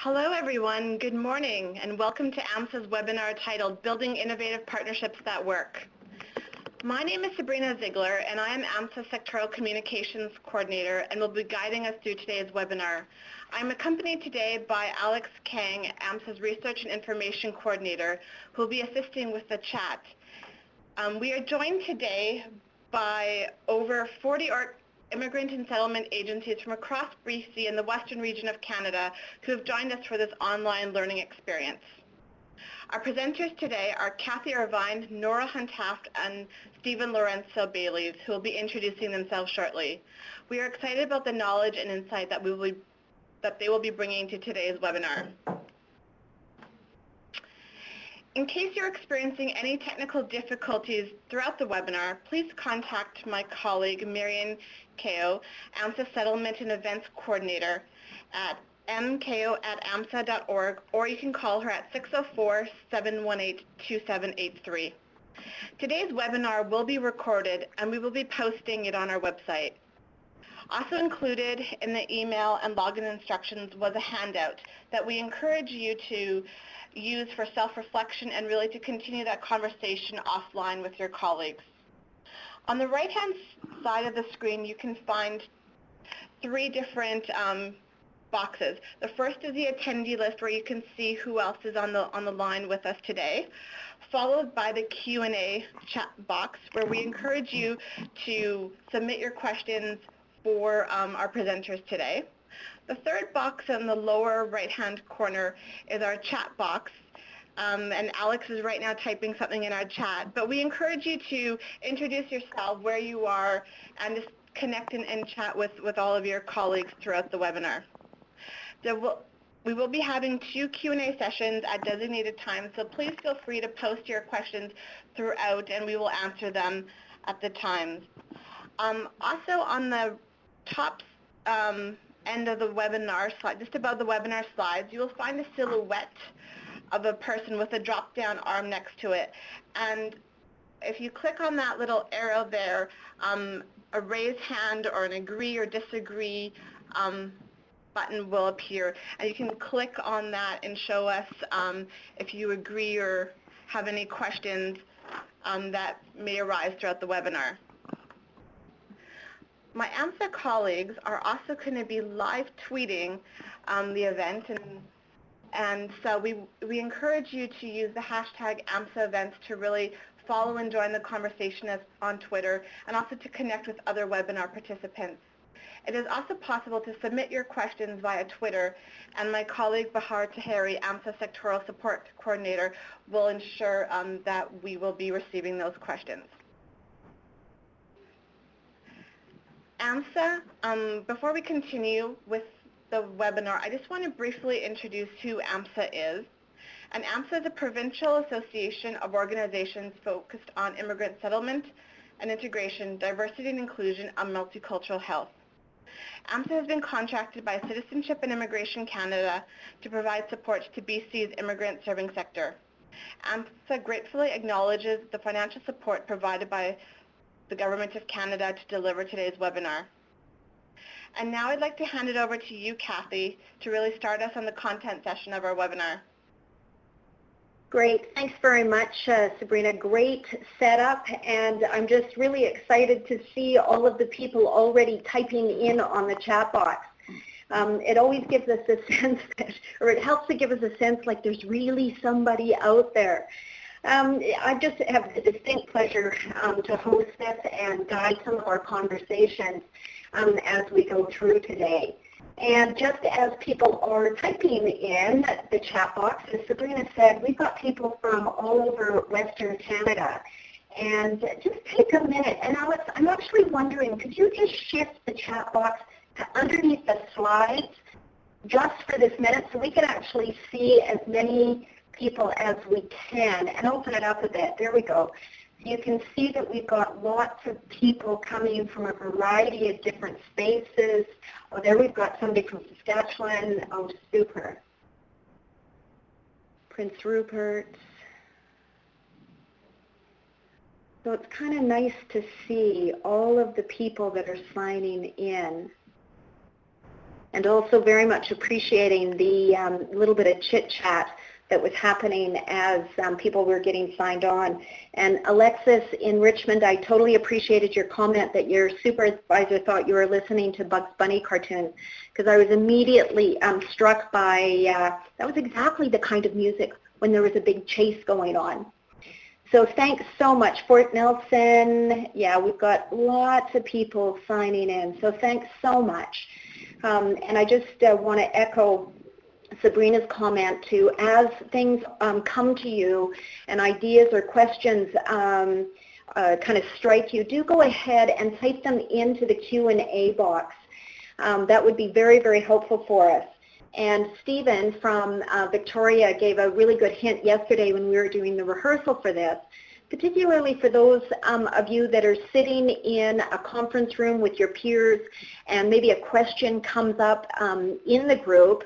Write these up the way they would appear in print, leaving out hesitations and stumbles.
Hello everyone, good morning, and welcome to AMSSA's webinar titled Building Innovative Partnerships That Work. My name is Sabrina Ziegler, and I am AMSSA Sectoral Communications Coordinator and will be guiding us through today's webinar. I'm accompanied today by Alex Kang, AMSSA's Research and Information Coordinator, who will be assisting with the chat. We are joined today by over 40 immigrant and settlement agencies from across BC and the western region of Canada who have joined us for this online learning experience. Our presenters today are Kathy Irvine, Nora Hunt-Haft, and Stephen Lorenzo Baileys, who will be introducing themselves shortly. We are excited about the knowledge and insight that they will be bringing to today's webinar. In case you're experiencing any technical difficulties throughout the webinar, please contact my colleague, Marian Kao, AMSSA Settlement and Events Coordinator at mko@amssa.org, or you can call her at 604-718-2783. Today's webinar will be recorded, and we will be posting it on our website. Also included in the email and login instructions was a handout that we encourage you to use for self-reflection and really to continue that conversation offline with your colleagues. On the right-hand side of the screen, you can find three different boxes. The first is the attendee list, where you can see who else is on the line with us today, followed by the Q&A chat box, where we encourage you to submit your questions for our presenters today. The third box in the lower right-hand corner is our chat box, and Alex is right now typing something in our chat, but we encourage you to introduce yourself, where you are, and just connect and chat with all of your colleagues throughout the webinar. We will be having 2 Q&A sessions at designated times, so please feel free to post your questions throughout, and we will answer them at the times. Also on the top end of the webinar slide, just above the webinar slides, you will find a silhouette of a person with a drop-down arm next to it. And if you click on that little arrow there, a raise hand or an agree or disagree button will appear. And you can click on that and show us if you agree or have any questions that may arise throughout the webinar. My AMSSA colleagues are also going to be live tweeting the event, and so we encourage you to use the hashtag AMSSA events to really follow and join the conversation on Twitter, and also to connect with other webinar participants. It is also possible to submit your questions via Twitter, and my colleague Bahar Taheri, AMSSA Sectoral Support Coordinator, will ensure that we will be receiving those questions. AMSSA, before we continue with the webinar, I just want to briefly introduce who AMSSA is. And AMSSA is a provincial association of organizations focused on immigrant settlement and integration, diversity and inclusion, and multicultural health. AMSSA has been contracted by Citizenship and Immigration Canada to provide support to BC's immigrant serving sector. AMSSA gratefully acknowledges the financial support provided by the Government of Canada to deliver today's webinar. And now I'd like to hand it over to you, Kathy, to really start us on the content session of our webinar. Great. Thanks very much, Sabrina. Great setup, and I'm just really excited to see all of the people already typing in on the chat box. It always gives us a sense that, or it helps to give us a sense like there's really somebody out there. I just have the distinct pleasure to host this and guide some of our conversations as we go through today. And just as people are typing in the chat box, as Sabrina said, we've got people from all over Western Canada. And just take a minute. And Alex, I'm actually wondering, could you just shift the chat box to underneath the slides just for this minute so we can actually see as many people as we can, and open it up a bit. There we go. You can see that we've got lots of people coming from a variety of different spaces. Oh, there we've got somebody from Saskatchewan. Oh, super. Prince Rupert. So it's kind of nice to see all of the people that are signing in. and also very much appreciating the little bit of chit-chat that was happening as people were getting signed on. And Alexis in Richmond, I totally appreciated your comment that your supervisor thought you were listening to Bugs Bunny cartoons, because I was immediately struck by, that was exactly the kind of music when there was a big chase going on. So thanks so much. Fort Nelson, yeah, we've got lots of people signing in, so thanks so much. And I just want to echo Sabrina's comment too. As things come to you and ideas or questions kind of strike you, do go ahead and type them into the Q&A box. That would be very, very helpful for us. And Stephen from Victoria gave a really good hint yesterday when we were doing the rehearsal for this, particularly for those of you that are sitting in a conference room with your peers and maybe a question comes up in the group.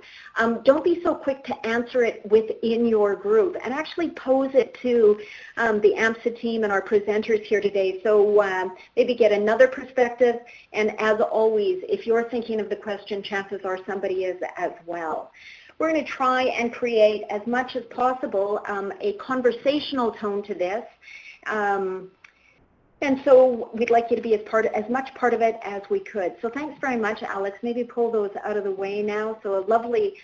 Don't be so quick to answer it within your group, and actually pose it to the AMSSA team and our presenters here today. So maybe get another perspective, and as always, if you're thinking of the question, chances are somebody is as well. We're going to try and create as much as possible a conversational tone to this. And so we'd like you to be as much part of it as we could. So thanks very much, Alex. Maybe pull those out of the way now. So lovely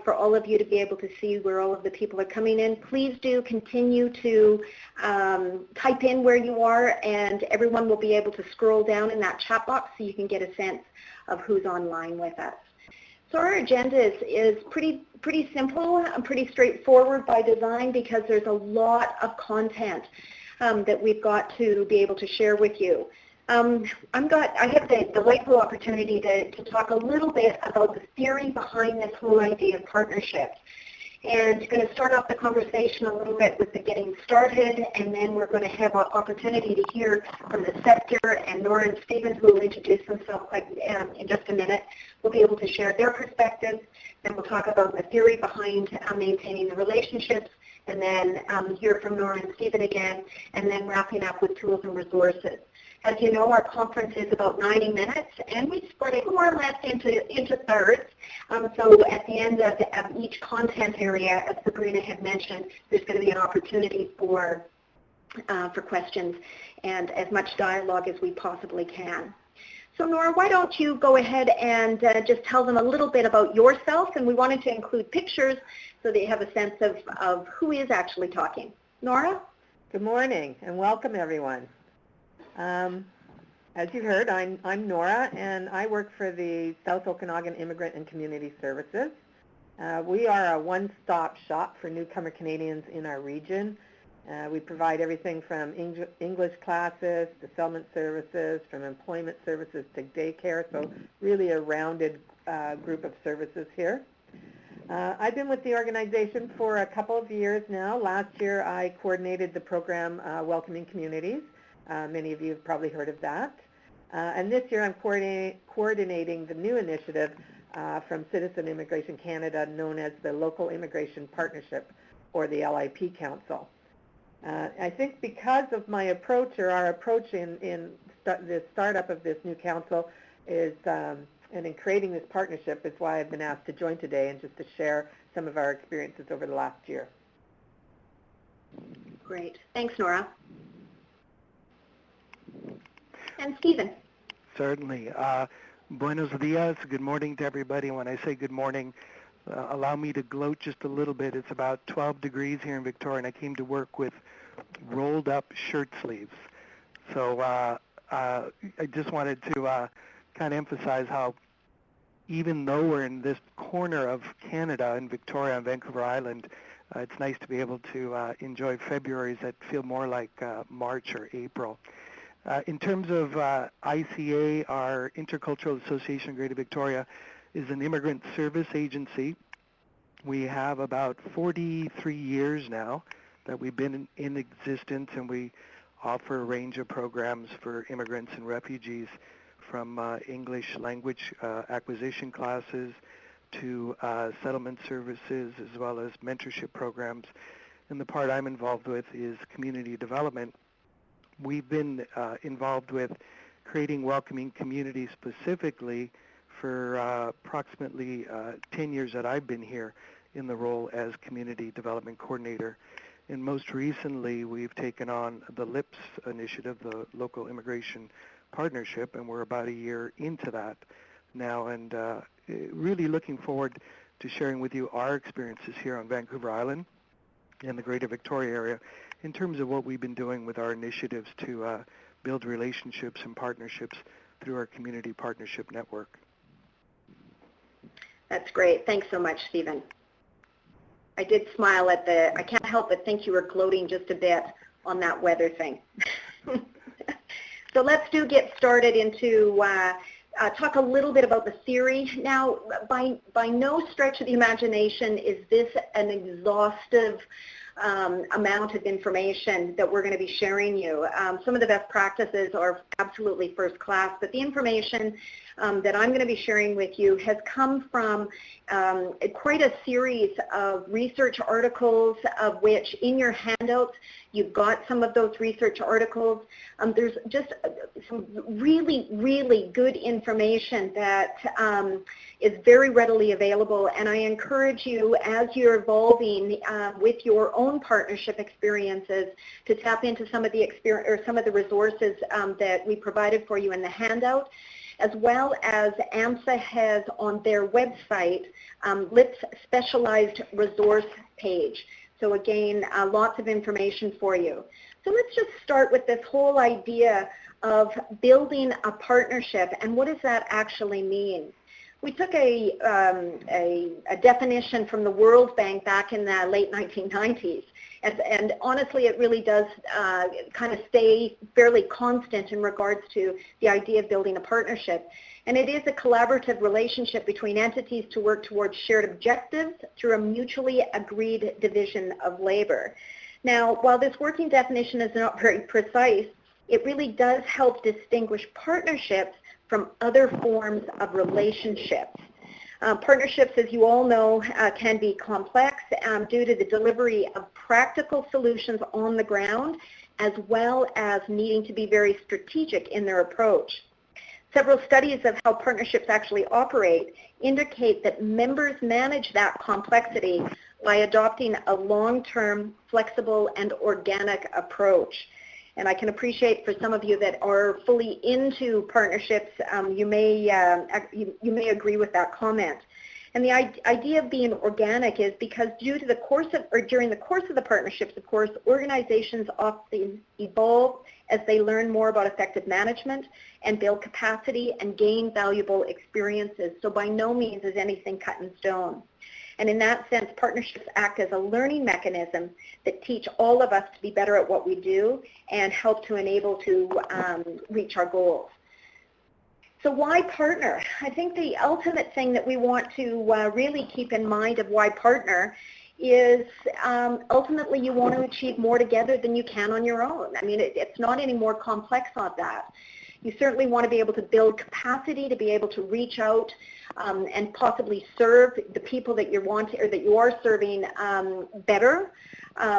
for all of you to be able to see where all of the people are coming in. Please do continue to type in where you are, and everyone will be able to scroll down in that chat box so you can get a sense of who's online with us. So our agenda is pretty simple and pretty straightforward by design, because there's a lot of content that we've got to be able to share with you. I have the delightful opportunity to talk a little bit about the theory behind this whole idea of partnership. And going to start off the conversation a little bit with the getting started, and then we're going to have an opportunity to hear from the sector, and Nora and Stephen, who will introduce themselves in just a minute, will be able to share their perspectives. Then we'll talk about the theory behind maintaining the relationships, and then hear from Nora and Stephen again, and then wrapping up with tools and resources. As you know, our conference is about 90 minutes, and we split it more or less into thirds. So at the end of each content area, as Sabrina had mentioned, there's going to be an opportunity for questions and as much dialogue as we possibly can. So Nora, why don't you go ahead and just tell them a little bit about yourself, and we wanted to include pictures so that you have a sense of who is actually talking. Nora? Good morning, and welcome everyone. As you heard, I'm Nora, and I work for the South Okanagan Immigrant and Community Services. We are a one-stop shop for newcomer Canadians in our region. We provide everything from English classes to settlement services, from employment services to daycare, so really a rounded group of services here. I've been with the organization for a couple of years now. Last year I coordinated the program Welcoming Communities. Many of you have probably heard of that. And this year I'm coordinating the new initiative from Citizen Immigration Canada known as the Local Immigration Partnership, or the LIP Council. I think because of my approach, or our approach in the startup of this new council is, and in creating this partnership, is why I've been asked to join today and just to share some of our experiences over the last year. Great. Thanks, Nora. And Stephen. Certainly. Buenos dias. Good morning to everybody. When I say good morning, allow me to gloat just a little bit. It's about 12 degrees here in Victoria, and I came to work with rolled up shirt sleeves. So I just wanted to kind of emphasize how, even though we're in this corner of Canada, in Victoria and Vancouver Island, it's nice to be able to enjoy Februarys that feel more like March or April. In terms of ICA, our Intercultural Association of Greater Victoria is an immigrant service agency. We have about 43 years now that we've been in existence, and we offer a range of programs for immigrants and refugees, from English language acquisition classes to settlement services, as well as mentorship programs. And the part I'm involved with is community development. We've been involved with creating welcoming communities specifically for approximately 10 years that I've been here in the role as Community Development Coordinator. And most recently, we've taken on the LIPS initiative, the Local Immigration Partnership, and we're about a year into that now, and really looking forward to sharing with you our experiences here on Vancouver Island and the Greater Victoria area in terms of what we've been doing with our initiatives to build relationships and partnerships through our Community Partnership Network. That's great. Thanks so much, Stephen. I did smile at I can't help but think you were gloating just a bit on that weather thing. So let's get started into talk a little bit about the theory. Now, by no stretch of the imagination is this an exhaustive amount of information that we're going to be sharing you. Some of the best practices are absolutely first class, but the information that I'm going to be sharing with you has come from quite a series of research articles, of which in your handouts you've got some of those research articles. There's just some really, really good information that is very readily available, and I encourage you, as you're evolving with your own partnership experiences, to tap into some of the resources that we provided for you in the handout, as well as AMSSA has on their website LIPS Specialized Resource page. So again, lots of information for you. So let's just start with this whole idea of building a partnership, and what does that actually mean? We took a definition from the World Bank back in the late 1990s, and honestly it really does kind of stay fairly constant in regards to the idea of building a partnership. And it is a collaborative relationship between entities to work towards shared objectives through a mutually agreed division of labor. Now, while this working definition is not very precise, it really does help distinguish partnerships from other forms of relationships. Partnerships, as you all know, can be complex due to the delivery of practical solutions on the ground, as well as needing to be very strategic in their approach. Several studies of how partnerships actually operate indicate that members manage that complexity by adopting a long-term, flexible, and organic approach. And I can appreciate for some of you that are fully into partnerships, you may agree with that comment. And the idea of being organic is because during the course of the partnerships, of course, organizations often evolve as they learn more about effective management and build capacity and gain valuable experiences. So by no means is anything cut in stone. And in that sense, partnerships act as a learning mechanism that teach all of us to be better at what we do and help to enable to reach our goals. So why partner? I think the ultimate thing that we want to really keep in mind of why partner is ultimately you want to achieve more together than you can on your own. I mean, it's not any more complex than that. You certainly want to be able to build capacity to be able to reach out and possibly serve the people that you want or that you are serving better,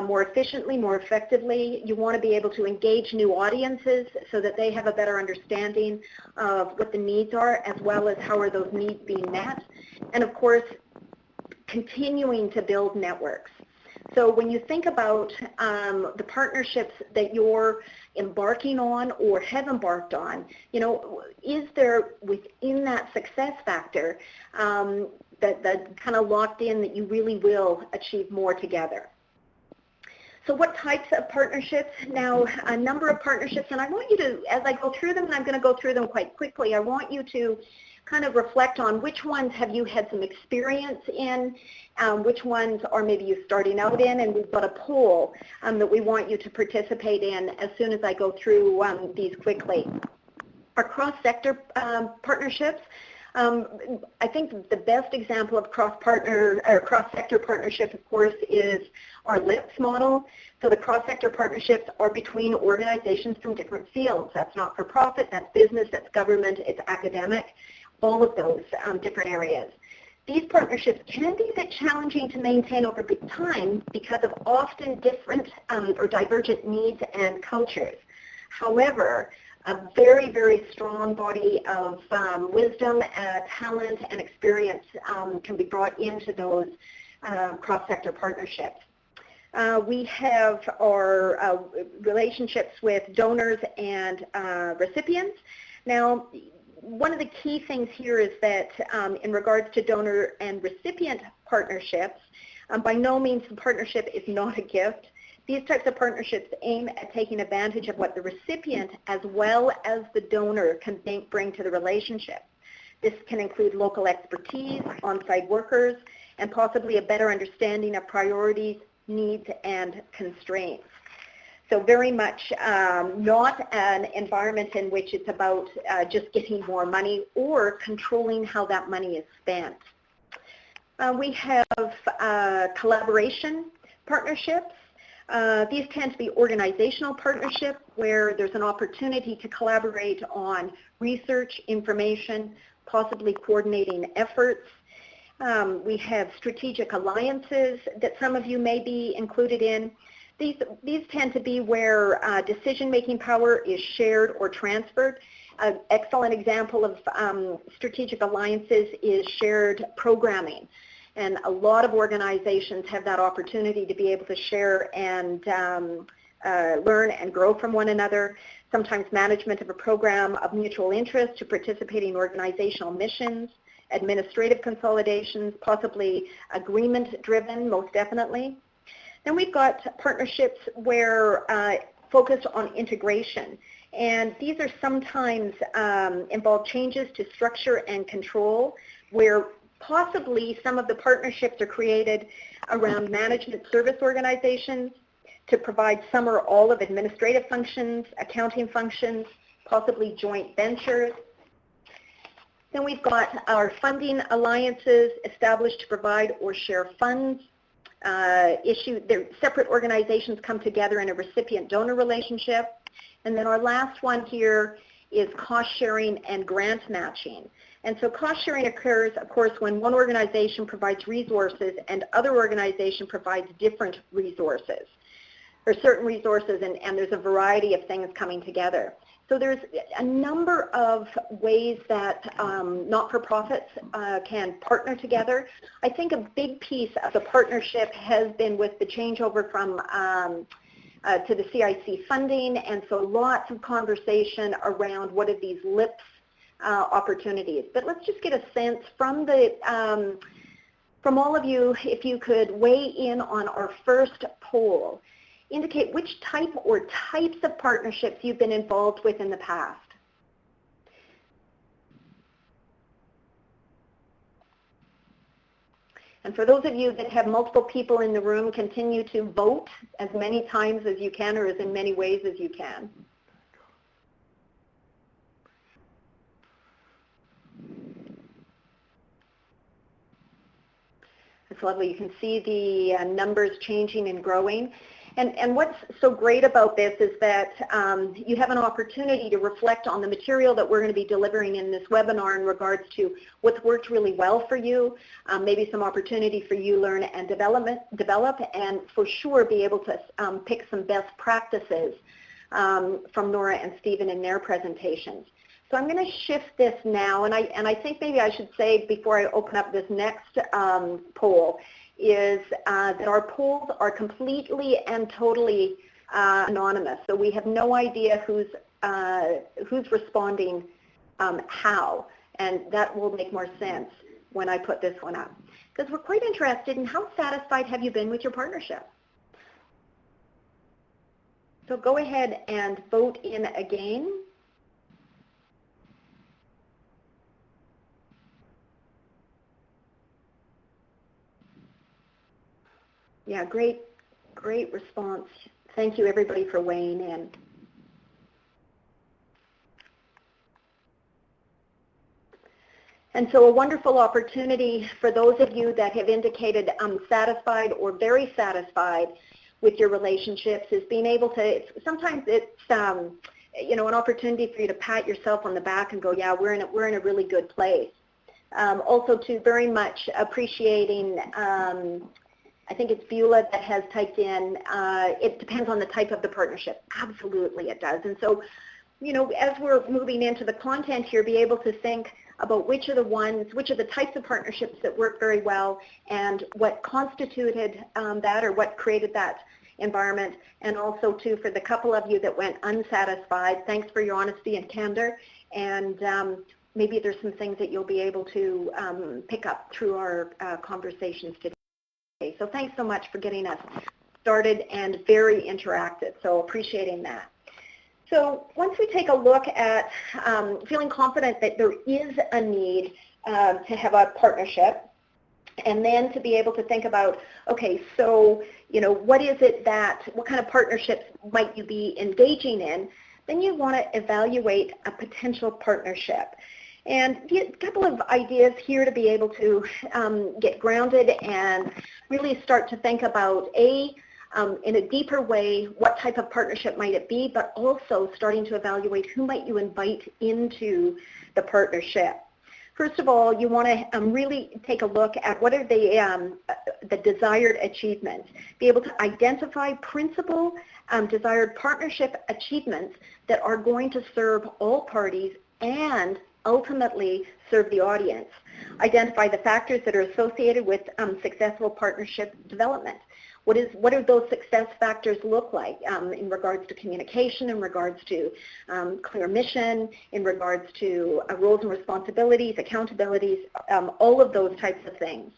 more efficiently, more effectively. You want to be able to engage new audiences so that they have a better understanding of what the needs are, as well as how are those needs being met. And of course, continuing to build networks. So when you think about the partnerships that you're embarking on or have embarked on, you know, is there within that success factor that kind of locked in that you really will achieve more together? So what types of partnerships? Now, a number of partnerships, and I want you to, as I go through them, and I'm going to go through them quite quickly, I want you to kind of reflect on which ones have you had some experience in, which ones are maybe you starting out in, and we've got a poll that we want you to participate in as soon as I go through these quickly. Our cross-sector partnerships, I think the best example of cross-sector partnership, of course, is our LIPS model. So the cross-sector partnerships are between organizations from different fields. That's not-for-profit, that's business, that's government, it's academic, all of those different areas. These partnerships can be a bit challenging to maintain over time because of often different or divergent needs and cultures. However, a very, very strong body of wisdom, talent, and experience can be brought into those cross-sector partnerships. We have our relationships with donors and recipients. Now, one of the key things here is that in regards to donor and recipient partnerships, by no means the partnership is not a gift. These types of partnerships aim at taking advantage of what the recipient as well as the donor can bring to the relationship. This can include local expertise, on-site workers, and possibly a better understanding of priorities, needs, and constraints. So very much not an environment in which it's about just getting more money or controlling how that money is spent. We have collaboration partnerships. These tend to be organizational partnerships where there's an opportunity to collaborate on research, information, possibly coordinating efforts. We have strategic alliances that some of you may be included in. These tend to be where decision-making power is shared or transferred. An excellent example of strategic alliances is shared programming. And a lot of organizations have that opportunity to be able to share and learn and grow from one another. Sometimes management of a program of mutual interest to participate in organizational missions, administrative consolidations, possibly agreement-driven, most definitely. Then we've got partnerships where focused on integration. And these are sometimes involve changes to structure and control where possibly some of the partnerships are created around management service organizations to provide some or all of administrative functions, accounting functions, possibly joint ventures. Then we've got our funding alliances established to provide or share funds. Separate organizations come together in a recipient-donor relationship. And then our last one here is cost sharing and grant matching. And so cost sharing occurs, of course, when one organization provides resources and other organization provides different resources, or certain resources, and there's a variety of things coming together. So there's a number of ways that not-for-profits can partner together. I think a big piece of the partnership has been with the changeover from to the CIC funding, and so lots of conversation around what are these LIPS opportunities. But let's just get a sense from the from all of you, if you could weigh in on our first poll. Indicate which type or types of partnerships you've been involved with in the past. And for those of you that have multiple people in the room, continue to vote as many times as you can or as in many ways as you can. It's lovely. You can see the numbers changing and growing. And what's so great about this is that you have an opportunity to reflect on the material that we're going to be delivering in this webinar in regards to what's worked really well for you, maybe some opportunity for you to learn and develop, and for sure be able to pick some best practices from Nora and Stephen in their presentations. So I'm going to shift this now, and I think maybe I should say before I open up this next poll, is that our polls are completely and totally anonymous. So we have no idea who's responding how, and that will make more sense when I put this one up. Because we're quite interested in how satisfied have you been with your partnership. So go ahead and vote in again. Yeah, great response. Thank you, everybody, for weighing in. And so a wonderful opportunity for those of you that have indicated satisfied or very satisfied with your relationships is being able to, sometimes it's you know, an opportunity for you to pat yourself on the back and go, yeah, we're in a really good place. Also to very much appreciating I think it's Beulah that has typed in, it depends on the type of the partnership. Absolutely it does. And so as we're moving into the content here, be able to think about which are the types of partnerships that work very well and what constituted that or what created that environment. And also, too, for the couple of you that went unsatisfied, thanks for your honesty and candor. And maybe there's some things that you'll be able to pick up through our conversations today. So thanks so much for getting us started and very interactive. So appreciating that. So once we take a look at feeling confident that there is a need to have a partnership, and then to be able to think about, okay, so, what kind of partnerships might you be engaging in, then you want to evaluate a potential partnership. And a couple of ideas here to be able to get grounded and really start to think about, in a deeper way, what type of partnership might it be, but also starting to evaluate who might you invite into the partnership. First of all, you want to really take a look at what are the desired achievements. Be able to identify principal desired partnership achievements that are going to serve all parties and ultimately serve the audience. Identify the factors that are associated with successful partnership development. What do those success factors look like in regards to communication, in regards to clear mission, in regards to roles and responsibilities, accountabilities, all of those types of things.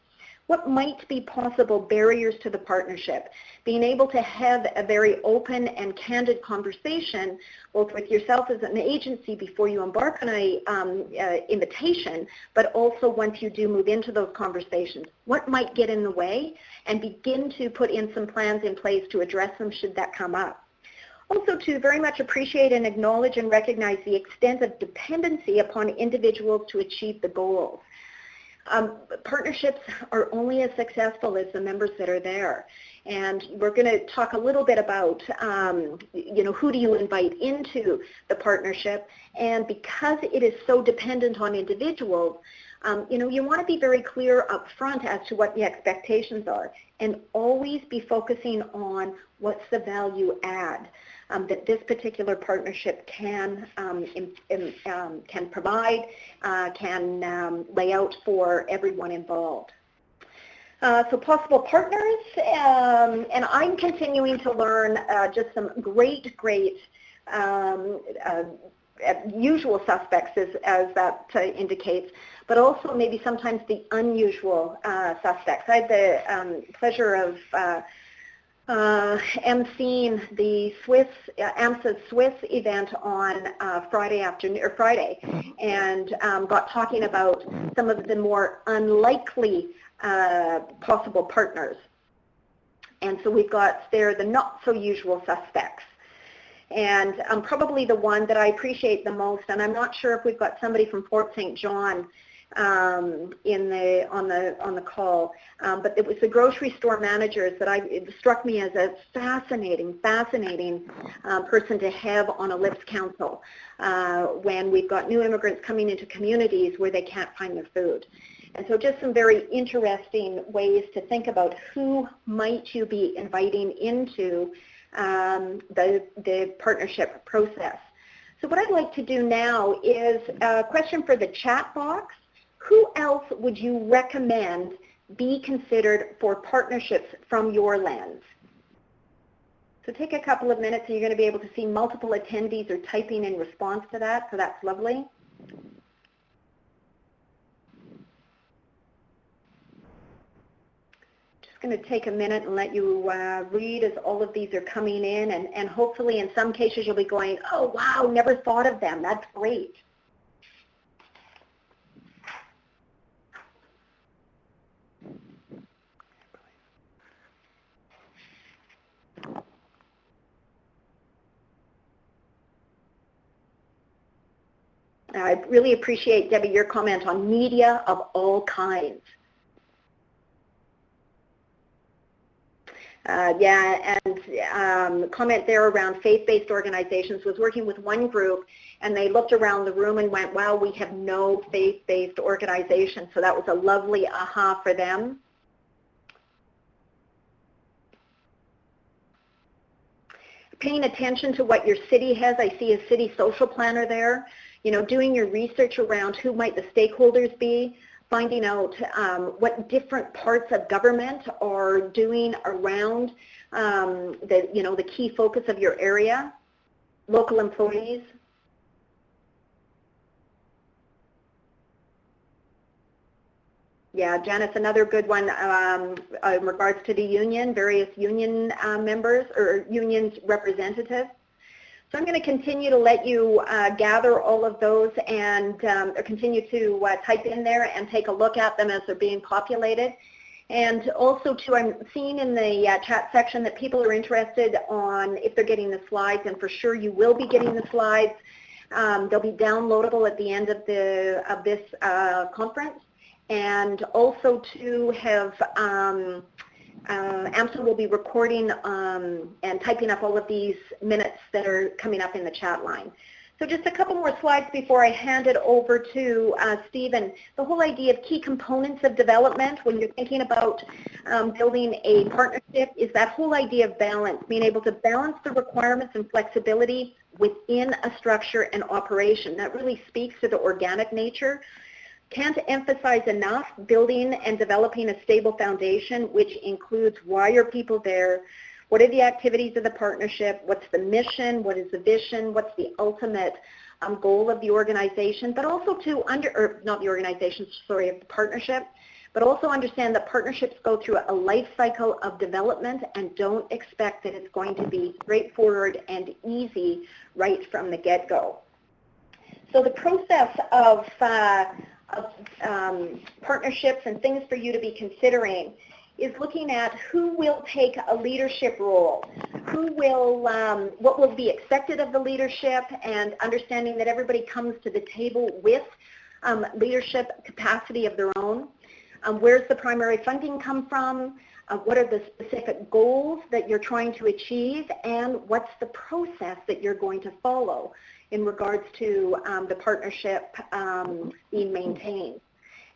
What might be possible barriers to the partnership? Being able to have a very open and candid conversation, both with yourself as an agency before you embark on an invitation, but also once you do move into those conversations. What might get in the way? And begin to put in some plans in place to address them should that come up. Also, to very much appreciate and acknowledge and recognize the extent of dependency upon individuals to achieve the goals. Partnerships are only as successful as the members that are there. And we're going to talk a little bit about, who do you invite into the partnership. And because it is so dependent on individuals, you want to be very clear up front as to what the expectations are and always be focusing on what's the value add that this particular partnership can provide, can lay out for everyone involved. So possible partners, and I'm continuing to learn just some great usual suspects as that indicates, but also maybe sometimes the unusual suspects. I had the pleasure of emceeing the AMSSA Swiss event on Friday, and got talking about some of the more unlikely possible partners. And so we've got there the not so usual suspects. And probably the one that I appreciate the most, and I'm not sure if we've got somebody from Fort St. John on the call, but it was the grocery store managers that it struck me as a fascinating person to have on a LIPS council when we've got new immigrants coming into communities where they can't find their food. And so just some very interesting ways to think about who might you be inviting into the partnership process. So what I'd like to do now is a question for the chat box. Who else would you recommend be considered for partnerships from your lens? So take a couple of minutes and you're going to be able to see multiple attendees are typing in response to that, so that's lovely. Going to take a minute and let you read as all of these are coming in, and hopefully in some cases you'll be going, oh wow, never thought of them, that's great. I really appreciate, Debbie, your comment on media of all kinds. Comment there around faith-based organizations. Was working with one group and they looked around the room and went, wow, we have no faith-based organizations. So that was a lovely aha for them. paying attention to what your city has. I see a city social planner there. Doing your research around who might the stakeholders be, finding out what different parts of government are doing around the key focus of your area, local employees. Yeah, Janice, another good one in regards to the union, various union members or unions representatives. So I'm going to continue to let you gather all of those and continue to type in there and take a look at them as they're being populated. And also, too, I'm seeing in the chat section that people are interested on if they're getting the slides, and for sure you will be getting the slides. They'll be downloadable at the end of this conference. And also to have AMSSA will be recording and typing up all of these minutes that are coming up in the chat line. So just a couple more slides before I hand it over to Stephen. The whole idea of key components of development when you're thinking about building a partnership is that whole idea of balance, being able to balance the requirements and flexibility within a structure and operation. That really speaks to the organic nature. Can't emphasize enough building and developing a stable foundation, which includes why are people there, what are the activities of the partnership, what's the mission, what is the vision, what's the ultimate goal of the organization, but also to not the organization, sorry, of the partnership, but also understand that partnerships go through a life cycle of development and don't expect that it's going to be straightforward and easy right from the get-go. So the process of partnerships and things for you to be considering is looking at who will take a leadership role, what will be expected of the leadership, and understanding that everybody comes to the table with leadership capacity of their own. Where's the primary funding come from? What are the specific goals that you're trying to achieve, and what's the process that you're going to follow in regards to the partnership being maintained,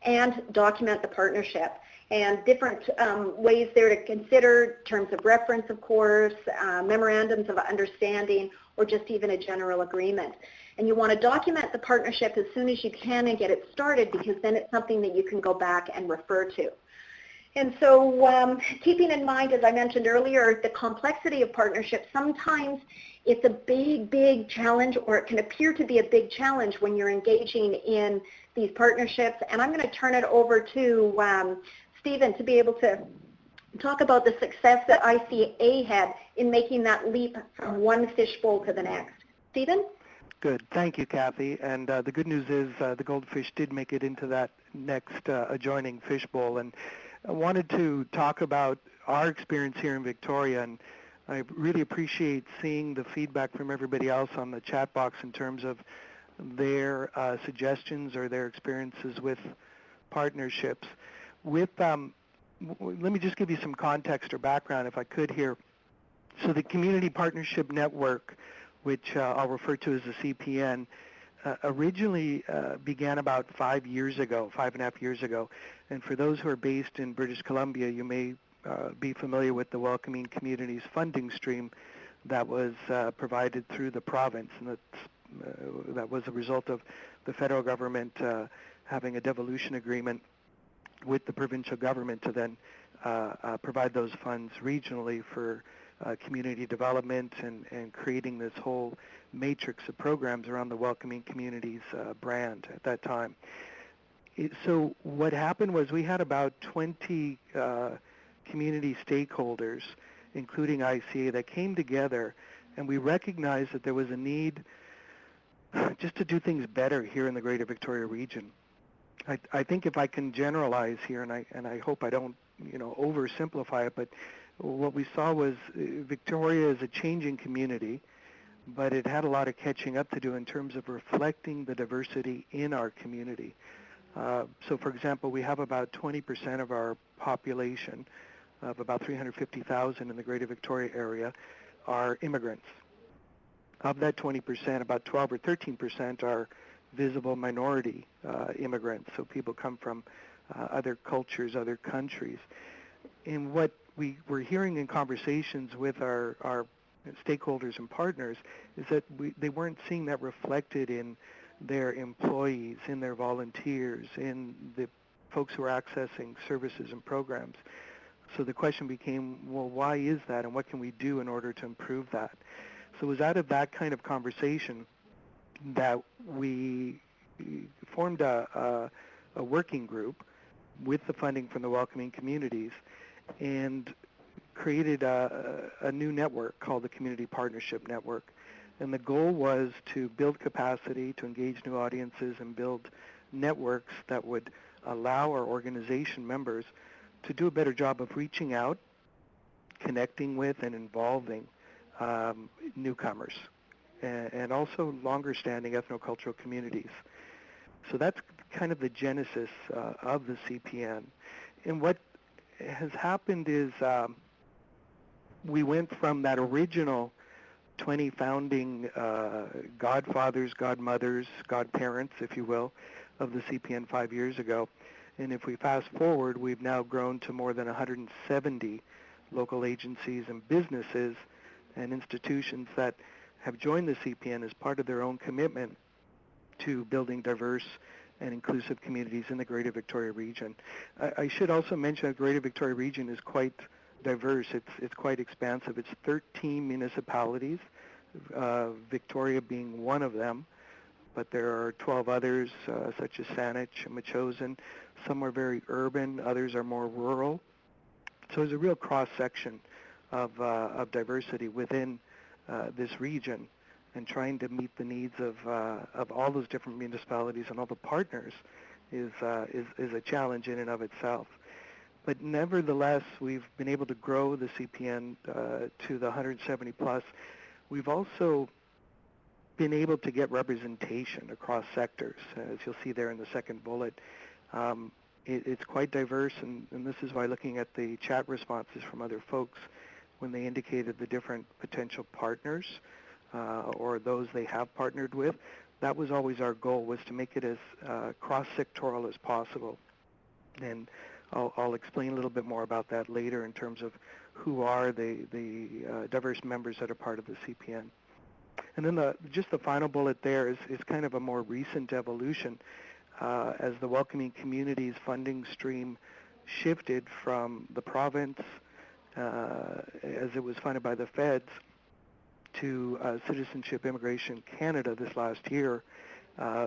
and document the partnership. And different ways there to consider, terms of reference, of course, memorandums of understanding, or just even a general agreement. And you want to document the partnership as soon as you can and get it started, because then it's something that you can go back and refer to. And so keeping in mind, as I mentioned earlier, the complexity of partnerships, sometimes it's a big, big challenge, or it can appear to be a big challenge when you're engaging in these partnerships. And I'm going to turn it over to Stephen to be able to talk about the success that ICA had in making that leap from one fishbowl to the next. Stephen? Good. Thank you, Kathy. And the good news is the goldfish did make it into that next adjoining fishbowl. And I wanted to talk about our experience here in Victoria, and I really appreciate seeing the feedback from everybody else on the chat box in terms of their suggestions or their experiences with partnerships. Let me just give you some context or background, if I could here. So the Community Partnership Network, which I'll refer to as the CPN, originally began about 5.5 years ago. And for those who are based in British Columbia, you may be familiar with the Welcoming Communities funding stream that was provided through the province, and that was a result of the federal government having a devolution agreement with the provincial government to then provide those funds regionally for community development and creating this whole matrix of programs around the Welcoming Communities brand at that time. So what happened was we had about 20 community stakeholders, including ICA, that came together, and we recognized that there was a need just to do things better here in the Greater Victoria region. I think if I can generalize here, and I hope I don't oversimplify it, but what we saw was Victoria is a changing community, but it had a lot of catching up to do in terms of reflecting the diversity in our community. So for example, we have about 20% of our population, of about 350,000 in the Greater Victoria area, are immigrants. Of that 20%, about 12 or 13% are visible minority immigrants, so people come from other cultures, other countries. And what we were hearing in conversations with our stakeholders and partners, is that they weren't seeing that reflected in their employees, in their volunteers, in the folks who are accessing services and programs. So the question became, well, why is that, and what can we do in order to improve that? So it was out of that kind of conversation that we formed a working group with the funding from the Welcoming Communities and created a new network called the Community Partnership Network. And the goal was to build capacity, to engage new audiences, and build networks that would allow our organization members to do a better job of reaching out, connecting with, and involving newcomers, and also longer-standing ethnocultural communities. So that's kind of the genesis of the CPN. And what has happened is we went from that original 20 founding godfathers, godmothers, godparents, if you will, of the CPN 5 years ago. And if we fast forward, we've now grown to more than 170 local agencies and businesses and institutions that have joined the CPN as part of their own commitment to building diverse and inclusive communities in the Greater Victoria region. I should also mention that the Greater Victoria region is quite diverse. It's quite expansive. It's 13 municipalities, Victoria being one of them, but there are 12 others, such as Saanich and Metchosin. Some are very urban, others are more rural. So there's a real cross-section of diversity within this region, and trying to meet the needs of all those different municipalities and all the partners is a challenge in and of itself. But nevertheless, we've been able to grow the CPN to the 170 plus. We've also been able to get representation across sectors, as you'll see there in the second bullet. It's quite diverse, and this is why looking at the chat responses from other folks when they indicated the different potential partners or those they have partnered with, that was always our goal, was to make it as cross-sectoral as possible. And I'll explain a little bit more about that later in terms of who are the diverse members that are part of the CPN. And then just the final bullet there is kind of a more recent evolution as the Welcoming Communities funding stream shifted from the province, as it was funded by the feds, to Citizenship Immigration Canada this last year.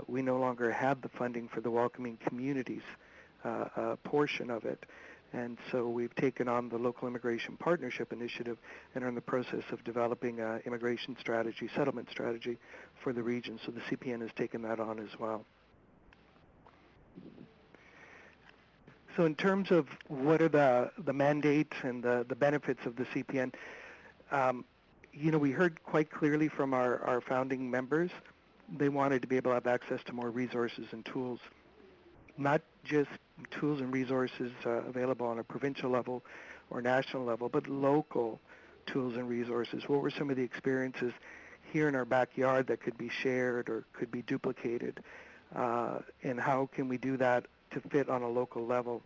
We no longer had the funding for the Welcoming Communities portion of it. And so we've taken on the Local Immigration Partnership Initiative and are in the process of developing an immigration strategy, settlement strategy for the region. So the CPN has taken that on as well. So in terms of what are the mandates and the benefits of the CPN, we heard quite clearly from our founding members, they wanted to be able to have access to more resources and tools, not just tools and resources available on a provincial level or national level, but local tools and resources. What were some of the experiences here in our backyard that could be shared or could be duplicated, and how can we do that to fit on a local level?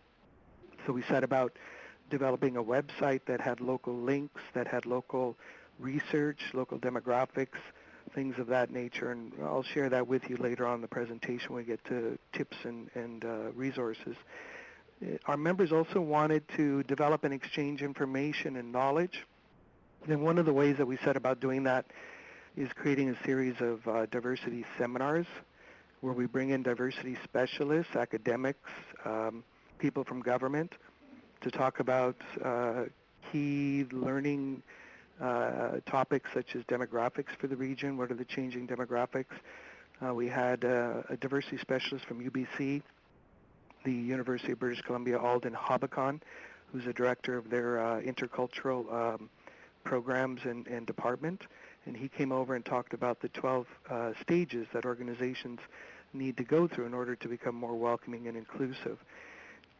So we set about developing a website that had local links, that had local research, local demographics, things of that nature, and I'll share that with you later on in the presentation when we get to tips and resources. Our members also wanted to develop and exchange information and knowledge, and one of the ways that we set about doing that is creating a series of diversity seminars where we bring in diversity specialists, academics, people from government to talk about key learning topics such as demographics for the region. What are the changing demographics? We had a diversity specialist from UBC, the University of British Columbia, Alden Hobicon, who's a director of their intercultural programs and department. And he came over and talked about the 12 stages that organizations need to go through in order to become more welcoming and inclusive.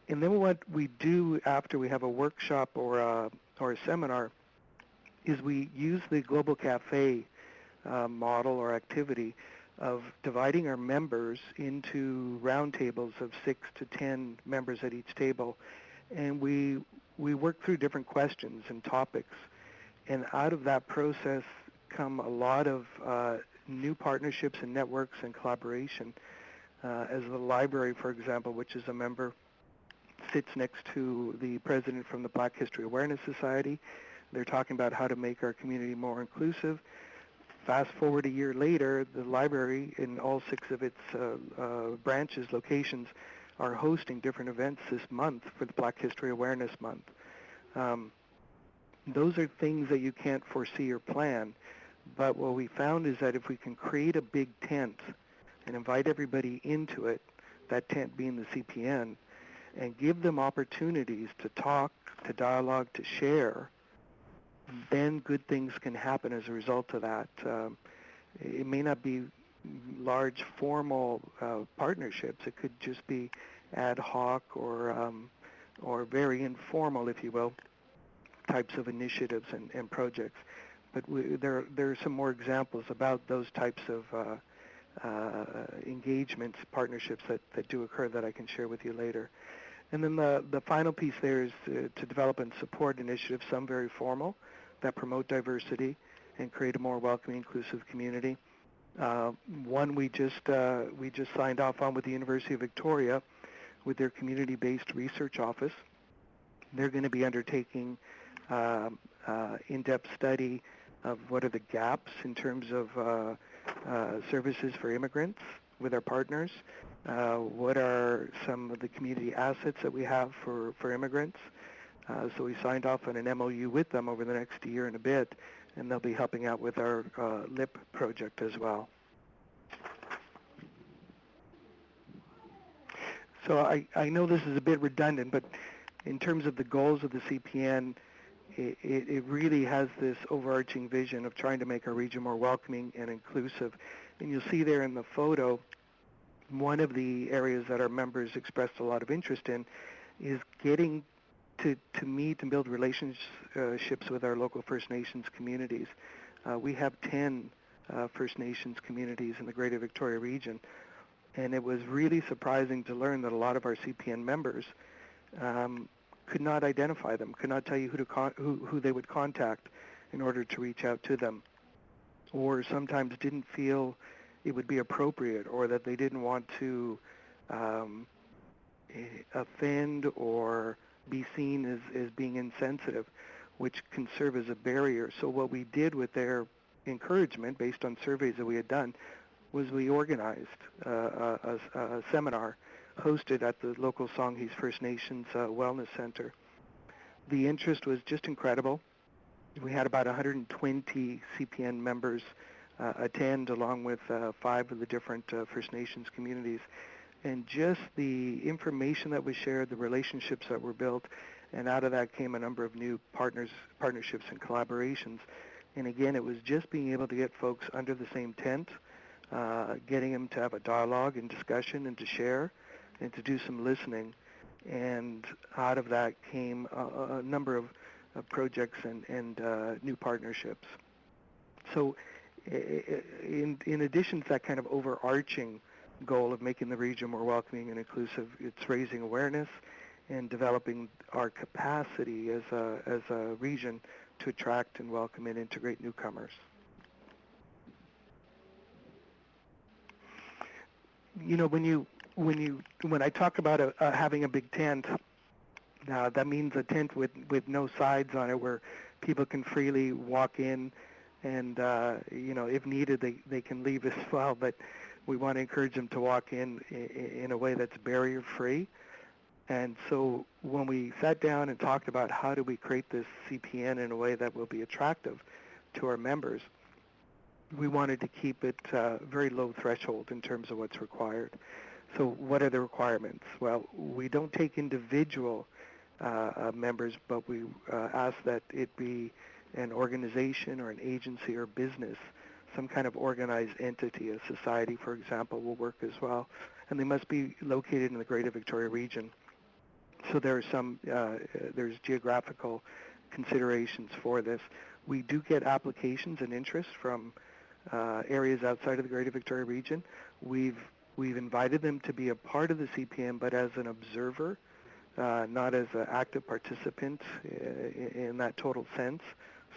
And then what we do after we have a workshop or a seminar is we use the Global Cafe model or activity of dividing our members into roundtables of 6 to 10 members at each table. And we work through different questions and topics. And out of that process come a lot of new partnerships and networks and collaboration. As the library, for example, which is a member, sits next to the president from the Black History Awareness Society. They're talking about how to make our community more inclusive. Fast forward a year later, the library in all 6 of its branches, locations, are hosting different events this month for the Black History Awareness Month. Those are things that you can't foresee or plan, but what we found is that if we can create a big tent and invite everybody into it, that tent being the CPN, and give them opportunities to talk, to dialogue, to share, then good things can happen as a result of that. It may not be large formal partnerships. It could just be ad hoc or very informal, if you will, types of initiatives and projects. But there are some more examples about those types of engagements, partnerships that do occur that I can share with you later. And then the final piece there is to develop and support initiatives, some very formal, that promote diversity and create a more welcoming, inclusive community. One we just signed off on with the University of Victoria with their community-based research office. They're going to be undertaking in-depth study of what are the gaps in terms of services for immigrants with our partners, what are some of the community assets that we have for immigrants. So we signed off on an MOU with them over the next year and a bit, and they'll be helping out with our LIP project as well. So I know this is a bit redundant, but in terms of the goals of the CPN, it really has this overarching vision of trying to make our region more welcoming and inclusive. And you'll see there in the photo, one of the areas that our members expressed a lot of interest in is getting to meet and build relationships with our local First Nations communities. We have 10 First Nations communities in the Greater Victoria region, and it was really surprising to learn that a lot of our CPN members could not identify them, could not tell you who they would contact in order to reach out to them, or sometimes didn't feel it would be appropriate, or that they didn't want to offend or be seen as being insensitive, which can serve as a barrier. So what we did with their encouragement, based on surveys that we had done, was we organized a seminar hosted at the local Songhees First Nations Wellness Center. The interest was just incredible. We had about 120 CPN members attend, along with 5 of the different First Nations communities. And just the information that was shared, the relationships that were built, and out of that came a number of new partnerships and collaborations. And again, it was just being able to get folks under the same tent, getting them to have a dialogue and discussion and to share and to do some listening. And out of that came a number of projects and new partnerships. So in addition to that kind of overarching goal of making the region more welcoming and inclusive, it's raising awareness and developing our capacity as a region to attract and welcome and integrate newcomers. You know, when I talk about having a big tent, that means a tent with no sides on it, where people can freely walk in, and you know, if needed, they can leave as well. But we want to encourage them to walk in a way that's barrier-free. And so when we sat down and talked about how do we create this CPN in a way that will be attractive to our members, we wanted to keep it very low threshold in terms of what's required. So what are the requirements? Well, we don't take individual members, but we ask that it be an organization or an agency or business, some kind of organized entity. A society, for example, will work as well. And they must be located in the Greater Victoria region. So there are there's geographical considerations for this. We do get applications and interest from areas outside of the Greater Victoria region. We've invited them to be a part of the CPN, but as an observer, not as an active participant in that total sense.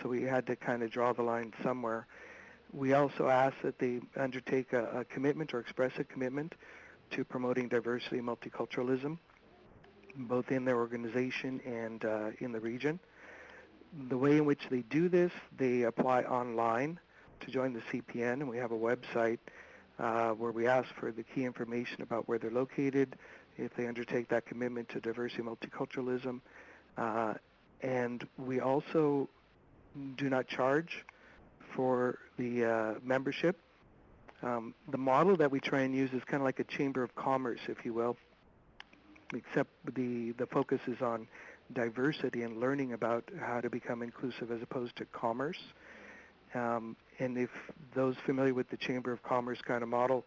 So we had to kind of draw the line somewhere. We also ask that they undertake a commitment or express a commitment to promoting diversity and multiculturalism, both in their organization and in the region. The way in which they do this, they apply online to join the CPN, and we have a website where we ask for the key information about where they're located, if they undertake that commitment to diversity and multiculturalism. And we also do not charge for the membership. The model that we try and use is kind of like a chamber of commerce, if you will, except the focus is on diversity and learning about how to become inclusive as opposed to commerce. And if those familiar with the Chamber of Commerce kind of model,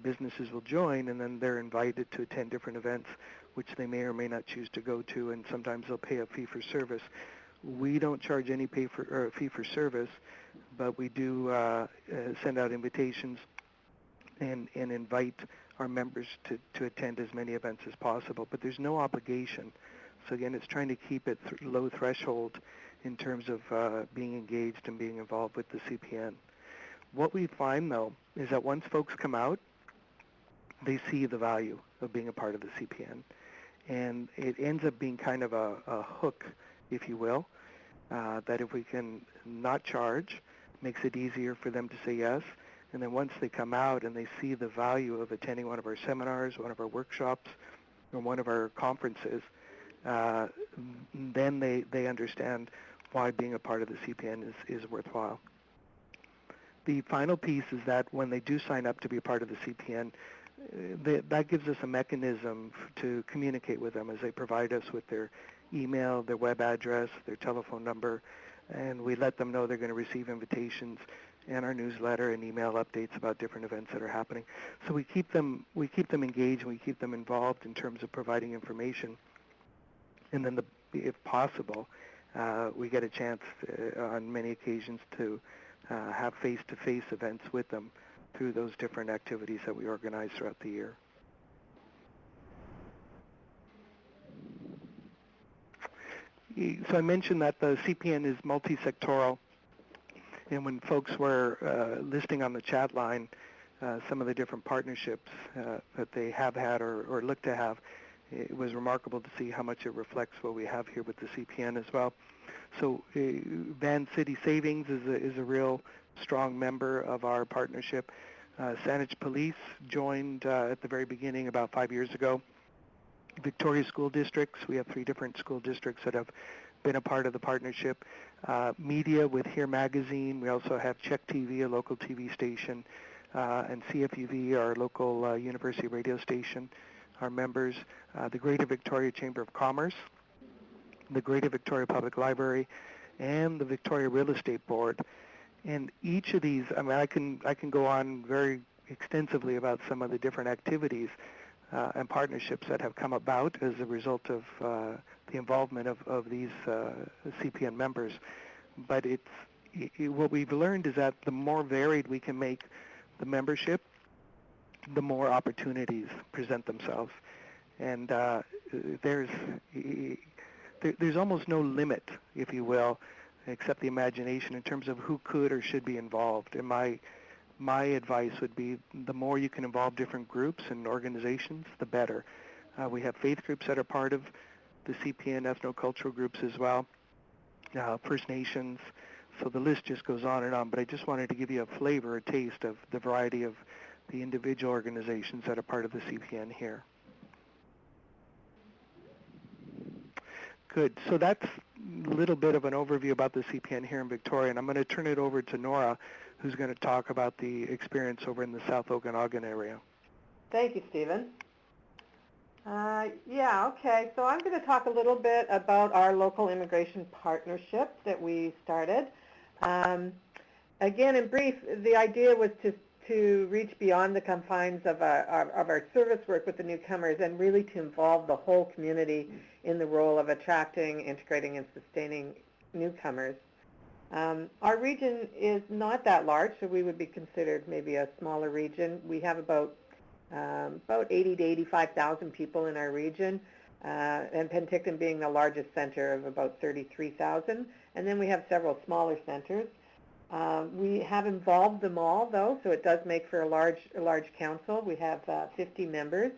businesses will join, and then they're invited to attend different events, which they may or may not choose to go to, and sometimes they'll pay a fee for service. We don't charge any fee for service, but we do send out invitations and invite our members to attend as many events as possible. But there's no obligation. So again, it's trying to keep it low threshold in terms of being engaged and being involved with the CPN. What we find, though, is that once folks come out, they see the value of being a part of the CPN. And it ends up being kind of a hook, if you will, that if we can not charge, makes it easier for them to say yes. And then once they come out and they see the value of attending one of our seminars, one of our workshops, or one of our conferences, then they understand why being a part of the CPN is worthwhile. The final piece is that when they do sign up to be a part of the CPN, that gives us a mechanism to communicate with them as they provide us with their email, their web address, their telephone number, and we let them know they're going to receive invitations and our newsletter and email updates about different events that are happening. So we keep them engaged, and we keep them involved in terms of providing information. And then, if possible, we get a chance on many occasions to have face-to-face events with them through those different activities that we organize throughout the year. So I mentioned that the CPN is multi-sectoral, and when folks were listing on the chat line some of the different partnerships that they have had or look to have, it was remarkable to see how much it reflects what we have here with the CPN as well. So Van City Savings is a real strong member of our partnership. Saanich Police joined at the very beginning about 5 years ago. Victoria School Districts, we have 3 different school districts that have been a part of the partnership. Media with Here Magazine, we also have Check TV, a local TV station, and CFUV, our local university radio station, our members. The Greater Victoria Chamber of Commerce, the Greater Victoria Public Library, and the Victoria Real Estate Board. And each of these, I mean, I can go on very extensively about some of the different activities and partnerships that have come about as a result of the involvement of these CPN members. But what we've learned is that the more varied we can make the membership, the more opportunities present themselves. And there's almost no limit, if you will, except the imagination in terms of who could or should be involved. And my advice would be the more you can involve different groups and organizations, the better. We have faith groups that are part of the CPN, ethnocultural groups as well, First Nations, so the list just goes on and on. But I just wanted to give you a flavor, a taste of the variety of the individual organizations that are part of the CPN here. Good. So that's a little bit of an overview about the CPN here in Victoria, and I'm going to turn it over to Nora, who's going to talk about the experience over in the South Okanagan area. Thank you, Stephen. Okay. So I'm going to talk a little bit about our local immigration partnership that we started. Again, in brief, the idea was to reach beyond the confines of our service work with the newcomers and really to involve the whole community in the role of attracting, integrating, and sustaining newcomers. Our region is not that large, so we would be considered maybe a smaller region. We have about 80 to 85,000 people in our region. and Penticton being the largest center of about 33,000. And then we have several smaller centers. We have involved them all, though, so it does make for a large council. We have 50 members,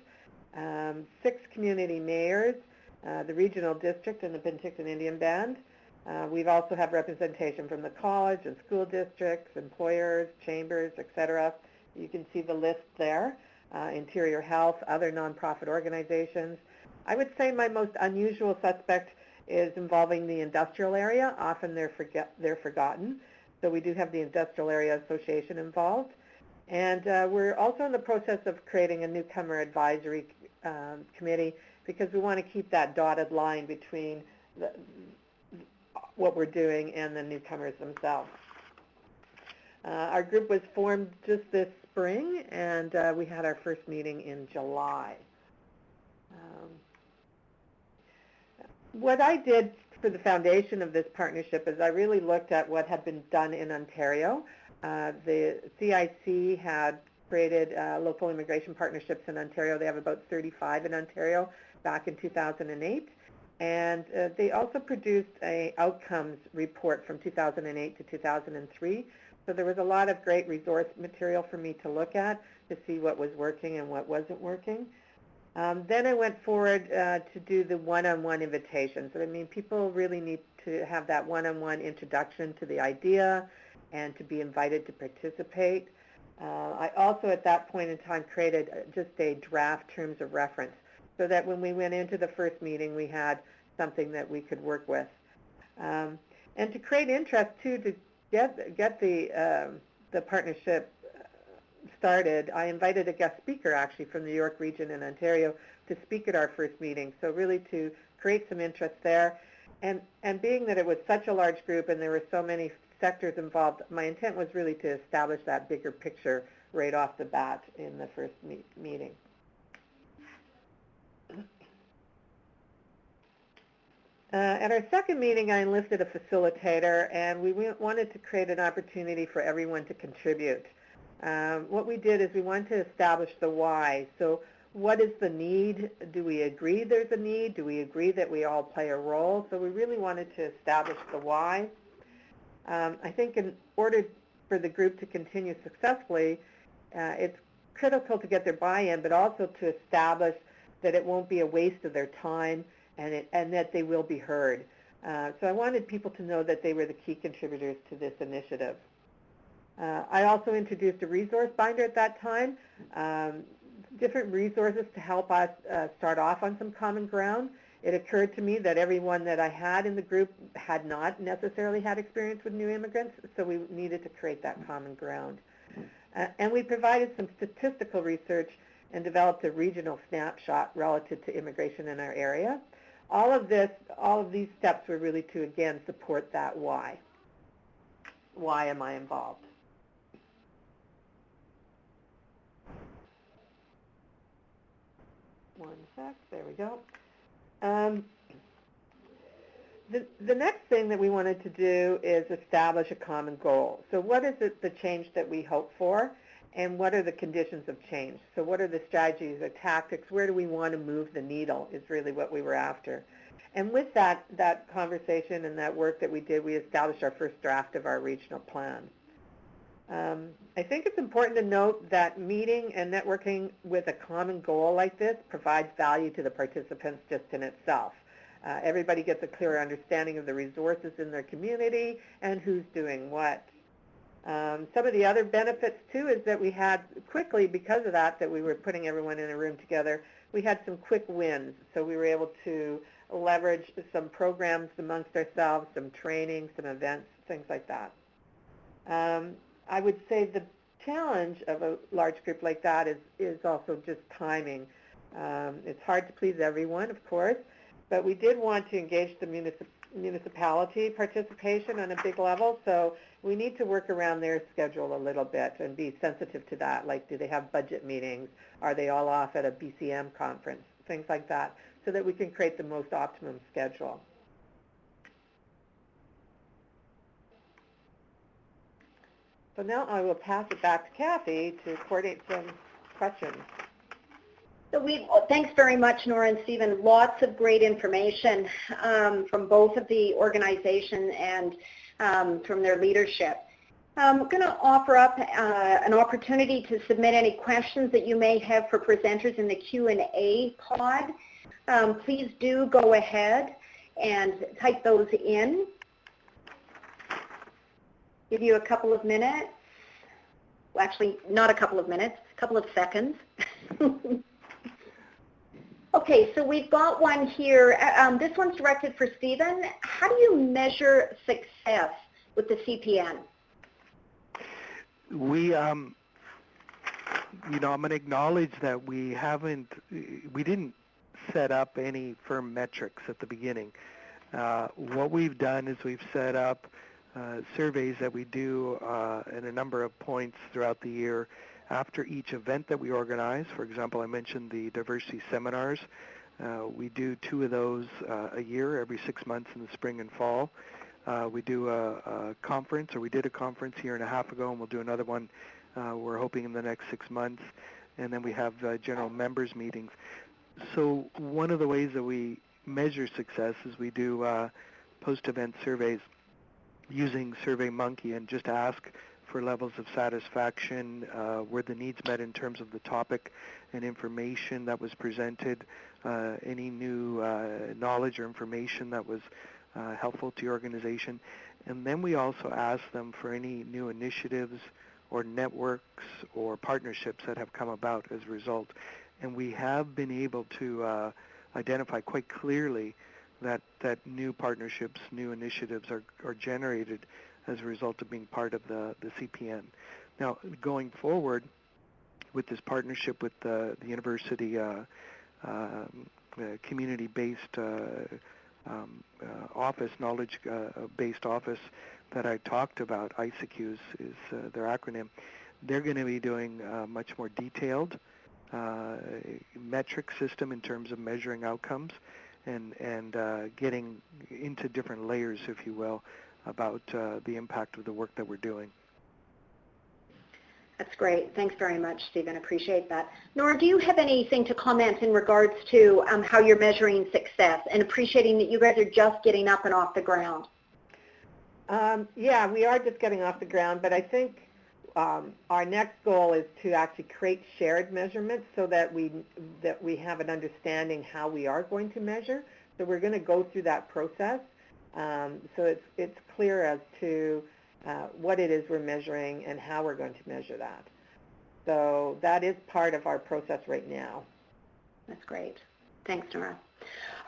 6 community mayors, the regional district, and the Penticton Indian Band. We also have representation from the college and school districts, employers, chambers, etc. You can see the list there. Interior Health, other nonprofit organizations. I would say my most unusual suspect is involving the industrial area. Often they're forgotten. So we do have the Industrial Area Association involved. And we're also in the process of creating a newcomer advisory committee because we want to keep that dotted line between what we're doing and the newcomers themselves. Our group was formed just this spring, and we had our first meeting in July. What I did for the foundation of this partnership is I really looked at what had been done in Ontario. The CIC had created local immigration partnerships in Ontario. They have about 35 in Ontario back in 2008. And they also produced an outcomes report from 2008 to 2003. So there was a lot of great resource material for me to look at to see what was working and what wasn't working. Then I went forward to do the one-on-one invitations. I mean, people really need to have that one-on-one introduction to the idea and to be invited to participate. I also, at that point in time, created just a draft terms of reference so that when we went into the first meeting, we had something that we could work with. And to create interest, too, to get the partnership started, I invited a guest speaker actually from the York region in Ontario to speak at our first meeting. So really to create some interest there. And being that it was such a large group and there were so many sectors involved, my intent was really to establish that bigger picture right off the bat in the first meeting. At our second meeting, I enlisted a facilitator, and we wanted to create an opportunity for everyone to contribute. What we did is we wanted to establish the why. So what is the need? Do we agree there's a need? Do we agree that we all play a role? So we really wanted to establish the why. I think in order for the group to continue successfully, it's critical to get their buy-in, but also to establish that it won't be a waste of their time and that they will be heard. So I wanted people to know that they were the key contributors to this initiative. I also introduced a resource binder at that time, different resources to help us start off on some common ground. It occurred to me that everyone that I had in the group had not necessarily had experience with new immigrants, so we needed to create that common ground. And we provided some statistical research and developed a regional snapshot relative to immigration in our area. All of these steps were really to, again, support that why. Why am I involved? One sec, there we go. The next thing that we wanted to do is establish a common goal. So what is it, the change that we hope for, and what are the conditions of change? So what are the strategies or tactics? Where do we want to move the needle is really what we were after. And with that conversation and that work that we did, we established our first draft of our regional plan. I think it's important to note that meeting and networking with a common goal like this provides value to the participants just in itself. Everybody gets a clearer understanding of the resources in their community and who's doing what. Some of the other benefits, too, is that we had quickly, because of that we were putting everyone in a room together, we had some quick wins. So we were able to leverage some programs amongst ourselves, some training, some events, things like that. I would say the challenge of a large group like that is also just timing. It's hard to please everyone, of course, but we did want to engage the municipality participation on a big level, so we need to work around their schedule a little bit and be sensitive to that. Like, do they have budget meetings? Are they all off at a BCM conference? Things like that, so that we can create the most optimum schedule. So now I will pass it back to Kathy to coordinate some questions. So thanks very much, Nora and Stephen. Lots of great information from both of the organization and from their leadership. I'm going to offer up an opportunity to submit any questions that you may have for presenters in the Q&A pod. Please do go ahead and type those in. Give you a couple of minutes. Well, actually, not a couple of minutes, a couple of seconds. Okay, so we've got one here. This one's directed for Stephen. How do you measure success with the CPN? We, I'm going to acknowledge that we didn't set up any firm metrics at the beginning. What we've done is we've set up surveys that we do at a number of points throughout the year after each event that we organize. For example, I mentioned the diversity seminars. We do 2 of those a year, every 6 months in the spring and fall. We do a conference, or we did a conference a year and a half ago, and we'll do another one, we're hoping, in the next 6 months. And then we have general members meetings. So one of the ways that we measure success is we do post-event surveys using SurveyMonkey, and just ask for levels of satisfaction, were the needs met in terms of the topic and information that was presented, any new knowledge or information that was helpful to your organization. And then we also ask them for any new initiatives or networks or partnerships that have come about as a result. And we have been able to identify quite clearly that new partnerships, new initiatives are generated as a result of being part of the CPN. Now, going forward with this partnership with the university community-based office, knowledge-based office that I talked about, ISAQ is their acronym, they're going to be doing a much more detailed metric system in terms of measuring outcomes and getting into different layers, if you will, about the impact of the work that we're doing. That's great. Thanks very much, Stephen. Appreciate that. Nora, do you have anything to comment in regards to how you're measuring success, and appreciating that you guys are just getting up and off the ground? Yeah, we are just getting off the ground, but I think our next goal is to actually create shared measurements so that we have an understanding how we are going to measure. So we're going to go through that process so it's clear as to what it is we're measuring and how we're going to measure that. So that is part of our process right now. That's great. Thanks, Nora.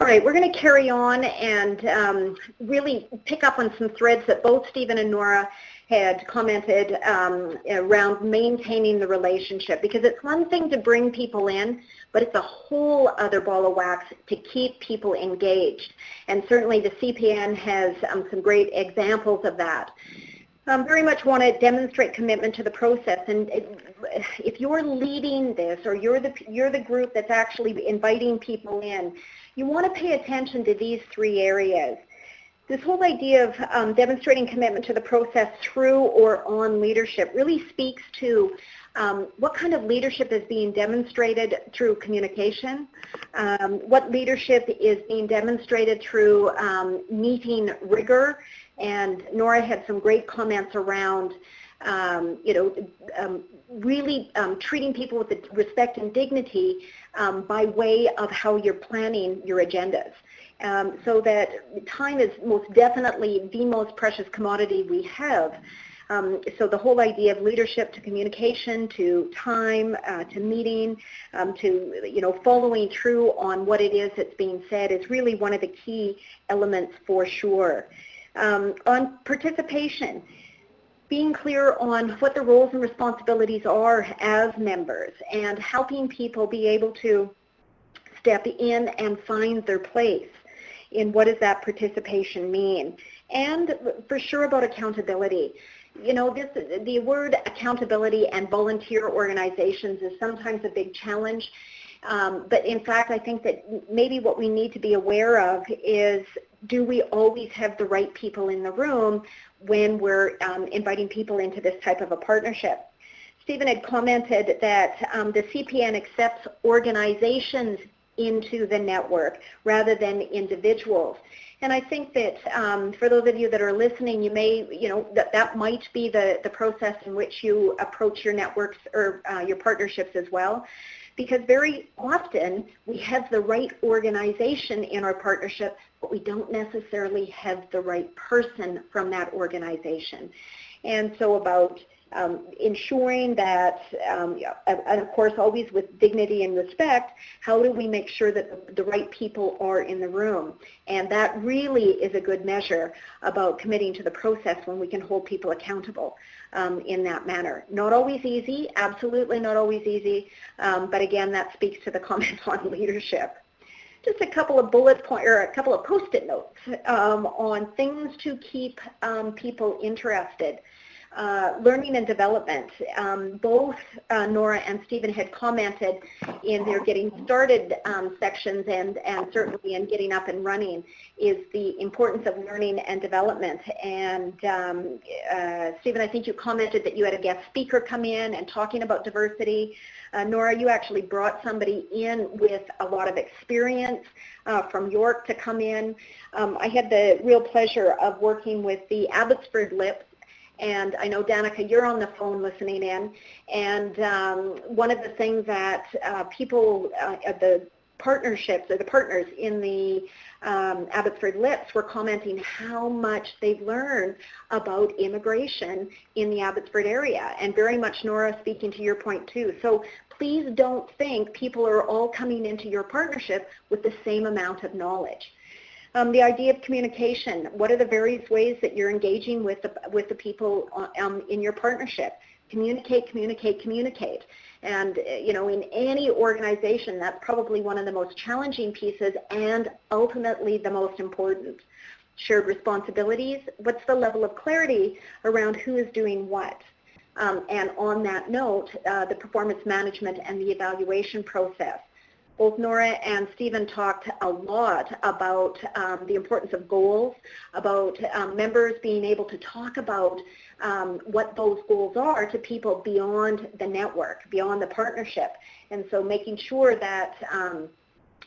All right, we're going to carry on and really pick up on some threads that both Stephen and Nora had commented around maintaining the relationship, because it's one thing to bring people in, but it's a whole other ball of wax to keep people engaged. And certainly the CPN has some great examples of that. Very much want to demonstrate commitment to the process, and if you're leading this, or you're the group that's actually inviting people in, you want to pay attention to these 3 areas. This whole idea of demonstrating commitment to the process through or on leadership really speaks to what kind of leadership is being demonstrated through communication, what leadership is being demonstrated through meeting rigor. And Nora had some great comments around, really treating people with the respect and dignity by way of how you're planning your agendas. So that time is most definitely the most precious commodity we have. So the whole idea of leadership to communication, to time, to meeting, to following through on what it is that's being said is really one of the key elements for sure. On participation, being clear on what the roles and responsibilities are as members, and helping people be able to step in and find their place in what does that participation mean. And for sure about accountability. The word accountability and volunteer organizations is sometimes a big challenge. But in fact, I think that maybe what we need to be aware of is, do we always have the right people in the room when we're inviting people into this type of a partnership? Stephen had commented that the CPN accepts organizations into the network rather than individuals. And I think that for those of you that are listening, you may, that might be the process in which you approach your networks or your partnerships as well. Because very often we have the right organization in our partnership, but we don't necessarily have the right person from that organization. And so about ensuring that, and of course always with dignity and respect, how do we make sure that the right people are in the room? And that really is a good measure about committing to the process when we can hold people accountable in that manner. Not always easy, absolutely not always easy, but again, that speaks to the comments on leadership. Just a couple of bullet point or a couple of post-it notes on things to keep people interested. Learning and development. Both Nora and Stephen had commented in their getting started sections and certainly in getting up and running is the importance of learning and development. And Stephen, I think you commented that you had a guest speaker come in and talking about diversity. Nora, you actually brought somebody in with a lot of experience from York to come in. I had the real pleasure of working with the Abbotsford Lips. And I know, Danica, you're on the phone listening in. And one of the things that people, the partnerships or the partners in the Abbotsford Lips were commenting how much they've learned about immigration in the Abbotsford area. And very much, Nora, speaking to your point too. So please don't think people are all coming into your partnership with the same amount of knowledge. The idea of communication. What are the various ways that you're engaging with the people in your partnership? Communicate, communicate, communicate. And in any organization, that's probably one of the most challenging pieces and ultimately the most important. Shared responsibilities. What's the level of clarity around who is doing what? And on that note, the performance management and the evaluation process. Both Nora and Stephen talked a lot about the importance of goals, about members being able to talk about what those goals are to people beyond the network, beyond the partnership. And so making sure that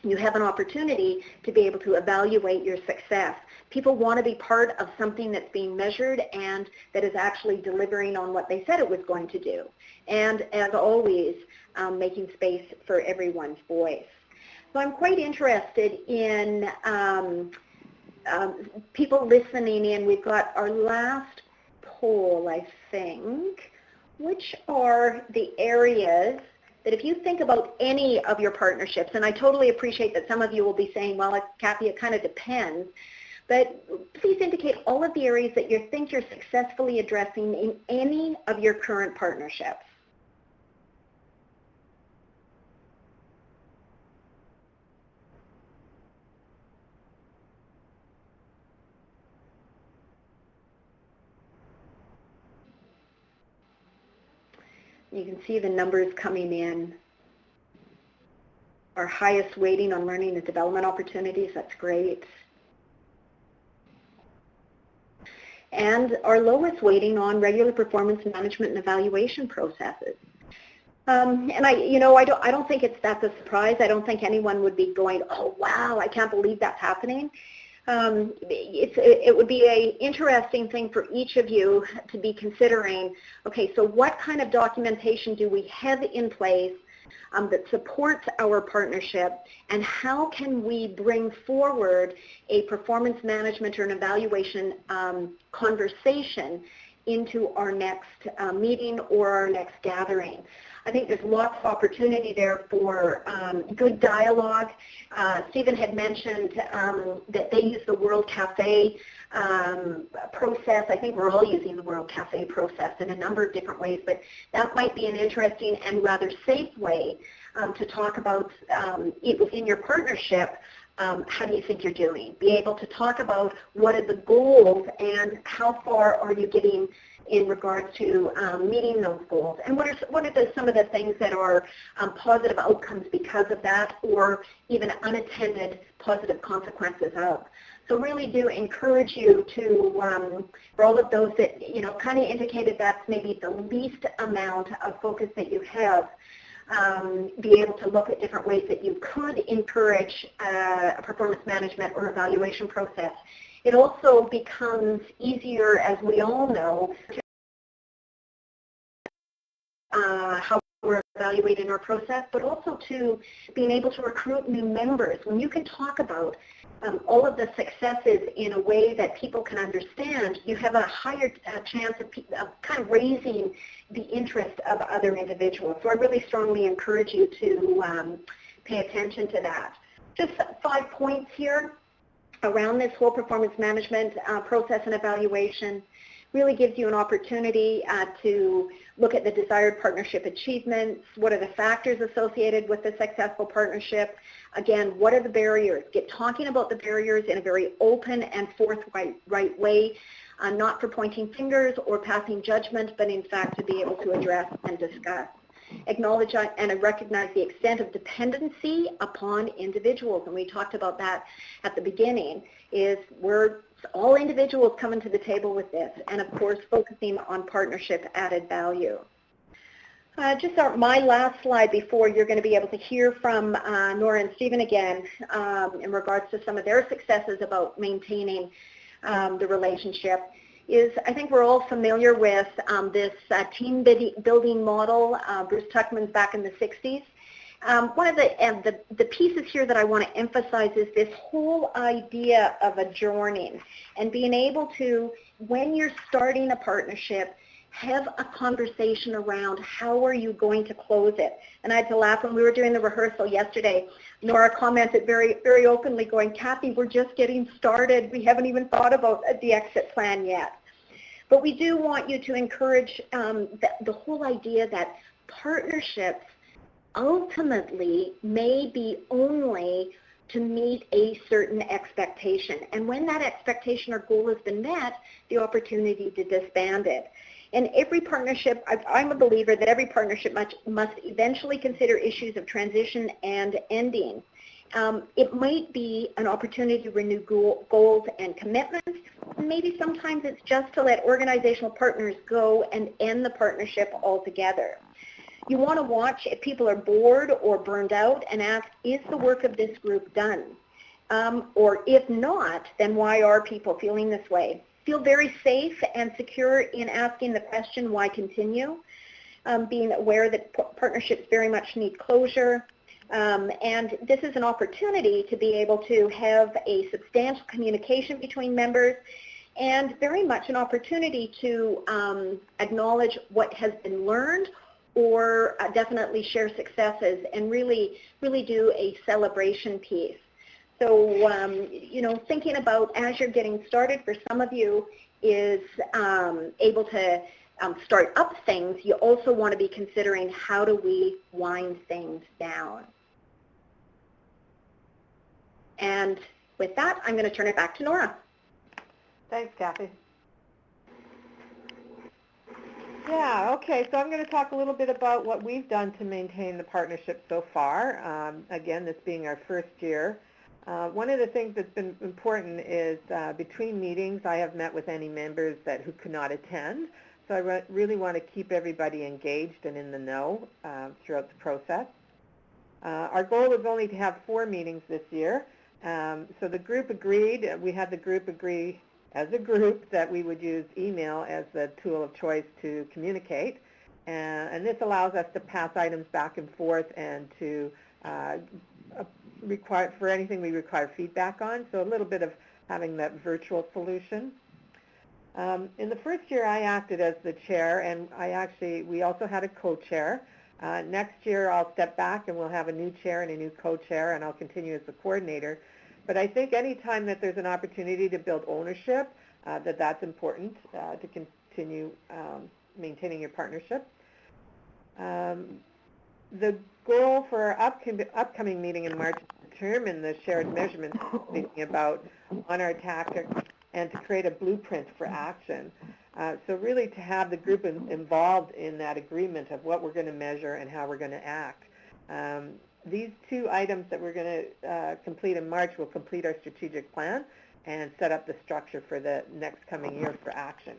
you have an opportunity to be able to evaluate your success. People want to be part of something that's being measured and that is actually delivering on what they said it was going to do. And as always, making space for everyone's voice. So I'm quite interested in people listening in. We've got our last poll, I think. Which are the areas that if you think about any of your partnerships, and I totally appreciate that some of you will be saying, well, Kathy, it kind of depends, but please indicate all of the areas that you think you're successfully addressing in any of your current partnerships. You can see the numbers coming in. Our highest weighting on learning and development opportunities, that's great. And our lowest weighting on regular performance management and evaluation processes. And I don't think that's a surprise. I don't think anyone would be going, oh, wow, I can't believe that's happening. It would be an interesting thing for each of you to be considering, okay, so what kind of documentation do we have in place that supports our partnership, and how can we bring forward a performance management or an evaluation conversation into our next meeting or our next gathering? I think there's lots of opportunity there for good dialogue. Stephen had mentioned that they use the World Cafe process. I think we're all using the World Cafe process in a number of different ways, but that might be an interesting and rather safe way to talk about it within your partnership. How do you think you're doing? Be able to talk about what are the goals and how far are you getting in regards to meeting those goals, and what are some of the things that are positive outcomes because of that, or even unattended positive consequences of So really do encourage you to, for all of those that, kind of indicated that's maybe the least amount of focus that you have, be able to look at different ways that you could encourage a performance management or evaluation process. It also becomes easier, as we all know, how we're evaluating our process, but also to being able to recruit new members. When you can talk about all of the successes in a way that people can understand, you have a higher chance of kind of raising the interest of other individuals. So I really strongly encourage you to pay attention to that. Just 5 points here around this whole performance management process and evaluation. Really gives you an opportunity to look at the desired partnership achievements. What are the factors associated with the successful partnership? Again, what are the barriers? Get talking about the barriers in a very open and forthright way, not for pointing fingers or passing judgment, but in fact to be able to address and discuss. Acknowledge and recognize the extent of dependency upon individuals, and we talked about that at the beginning, is we're all individuals coming to the table with this, and of course focusing on partnership added value. My last slide before you're going to be able to hear from Nora and Stephen again in regards to some of their successes about maintaining the relationship is I think we're all familiar with this team building model. Bruce Tuckman's back in the 60s. One of the pieces here that I want to emphasize is this whole idea of adjourning and being able to, when you're starting a partnership, have a conversation around how are you going to close it. And I had to laugh when we were doing the rehearsal yesterday. Nora commented very, very openly going, Kathy, we're just getting started. We haven't even thought about the exit plan yet. But we do want you to encourage the whole idea that partnerships ultimately may be only to meet a certain expectation. And when that expectation or goal has been met, the opportunity to disband it. And every partnership, I'm a believer that every partnership must eventually consider issues of transition and ending. It might be an opportunity to renew goals and commitments. Maybe sometimes it's just to let organizational partners go and end the partnership altogether. You want to watch if people are bored or burned out and ask, is the work of this group done? Or if not, then why are people feeling this way? Feel very safe and secure in asking the question, why continue? Being aware that partnerships very much need closure. And this is an opportunity to be able to have a substantial communication between members and very much an opportunity to acknowledge what has been learned or definitely share successes and really do a celebration piece. So, thinking about as you're getting started, for some of you is able to start up things, you also want to be considering how do we wind things down. And with that, I'm going to turn it back to Nora. Thanks, Kathy. Yeah, okay, so I'm going to talk a little bit about what we've done to maintain the partnership so far. Again, this being our first year. One of the things that's been important is between meetings, I have met with any members who could not attend. So I really want to keep everybody engaged and in the know throughout the process. Our goal was only to have 4 meetings this year. So the group agreed, we had the group agree as a group that we would use email as the tool of choice to communicate. And this allows us to pass items back and forth and to for anything we require feedback on. So a little bit of having that virtual solution. In the first year, I acted as the chair, and we also had a co-chair. Next year, I'll step back and we'll have a new chair and a new co-chair, and I'll continue as the coordinator. But I think any time that there's an opportunity to build ownership, that's important to continue maintaining your partnership. The goal for our upcoming meeting in March is to determine the shared measurements we're speaking about on our tactics and to create a blueprint for action. So really to have the group involved in that agreement of what we're going to measure and how we're going to act. These 2 items that we're going to complete in March will complete our strategic plan, and set up the structure for the next coming year for action.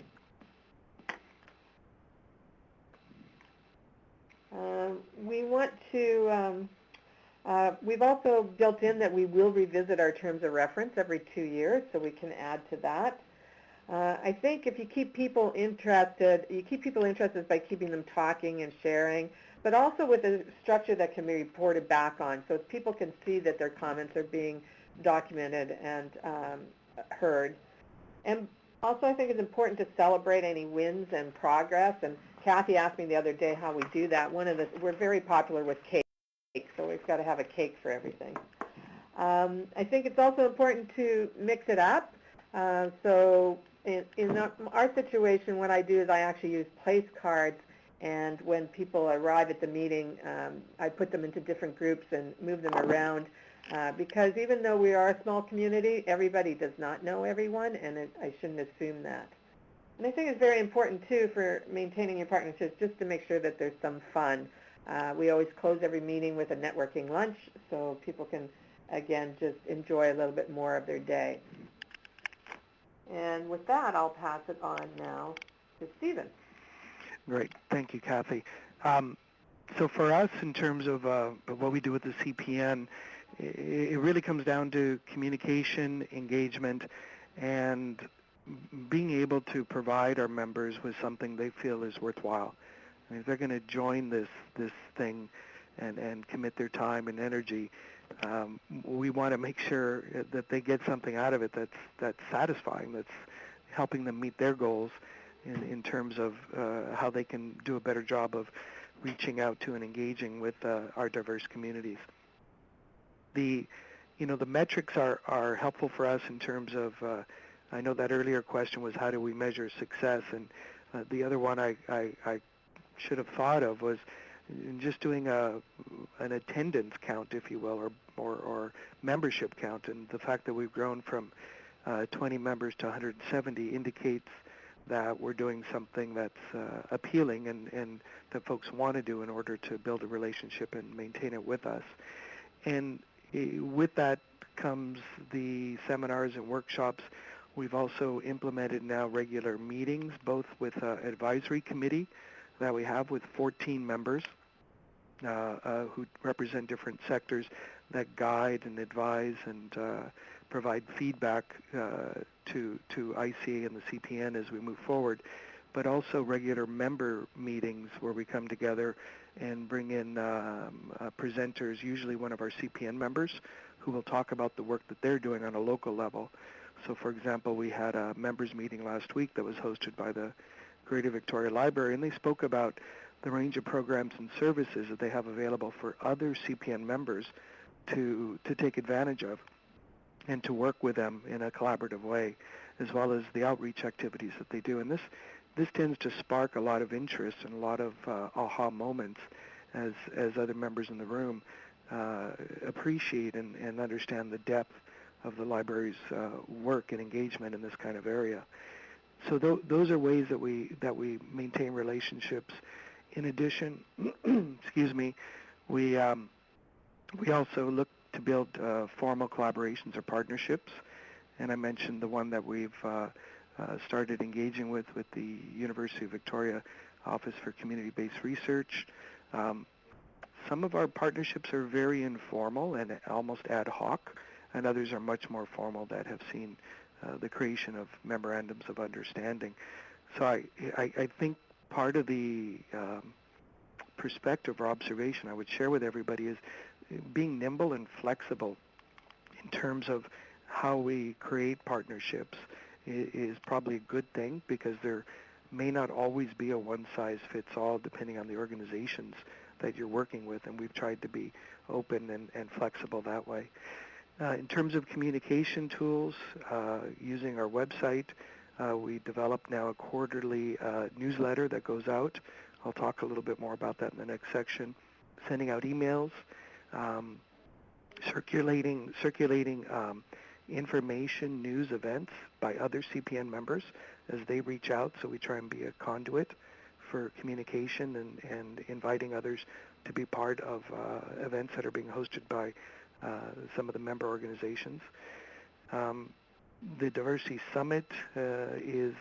We want to, we've also built in that we will revisit our terms of reference every 2 years, so we can add to that. I think if you keep people interested by keeping them talking and sharing, but also with a structure that can be reported back on, so people can see that their comments are being documented and heard. And also I think it's important to celebrate any wins and progress, and Kathy asked me the other day how we do that. We're very popular with cake, so we've got to have a cake for everything. I think it's also important to mix it up. So in our situation, what I do is I actually use place cards, and when people arrive at the meeting, I put them into different groups and move them around, because even though we are a small community, everybody does not know everyone, and I shouldn't assume that. And I think it's very important, too, for maintaining your partnerships, just to make sure that there's some fun. We always close every meeting with a networking lunch, so people can, again, just enjoy a little bit more of their day. And with that, I'll pass it on now to Stephen. Great. Thank you, Kathy. So for us, in terms of what we do with the CPN, it really comes down to communication, engagement, and being able to provide our members with something they feel is worthwhile. I mean, if they're going to join this thing and commit their time and energy, we want to make sure that they get something out of it that's satisfying, that's helping them meet their goals in terms of how they can do a better job of reaching out to and engaging with our diverse communities. The metrics are helpful for us in terms of, I know that earlier question was how do we measure success, and the other one I should have thought of was just doing an attendance count, if you will, or membership count. And the fact that we've grown from 20 members to 170 indicates that we're doing something that's appealing and that folks want to do in order to build a relationship and maintain it with us. And with that comes the seminars and workshops. We've also implemented now regular meetings, both with advisory committee that we have with 14 members who represent different sectors that guide and advise and provide feedback to ICA and the CPN as we move forward, but also regular member meetings where we come together and bring in presenters, usually one of our CPN members, who will talk about the work that they're doing on a local level. So, for example, we had a members meeting last week that was hosted by the Greater Victoria Library, and they spoke about the range of programs and services that they have available for other CPN members to take advantage of and to work with them in a collaborative way, as well as the outreach activities that they do. And this tends to spark a lot of interest and a lot of aha moments as other members in the room appreciate and understand the depth of the library's work and engagement in this kind of area. So those are ways that we maintain relationships. In addition, excuse me, we also look to build formal collaborations or partnerships, and I mentioned the one that we've started engaging with the University of Victoria Office for Community-Based Research. Some of our partnerships are very informal and almost ad hoc, and others are much more formal that have seen the creation of memorandums of understanding. So I think part of the perspective or observation I would share with everybody is being nimble and flexible in terms of how we create partnerships is probably a good thing, because there may not always be a one-size-fits-all depending on the organizations that you're working with, and we've tried to be open and flexible that way. In terms of communication tools, using our website, we developed now a quarterly newsletter that goes out. I'll talk a little bit more about that in the next section. Sending out emails, circulating information, news, events by other CPN members as they reach out, so we try and be a conduit for communication and inviting others to be part of events that are being hosted by some of the member organizations. The Diversity Summit is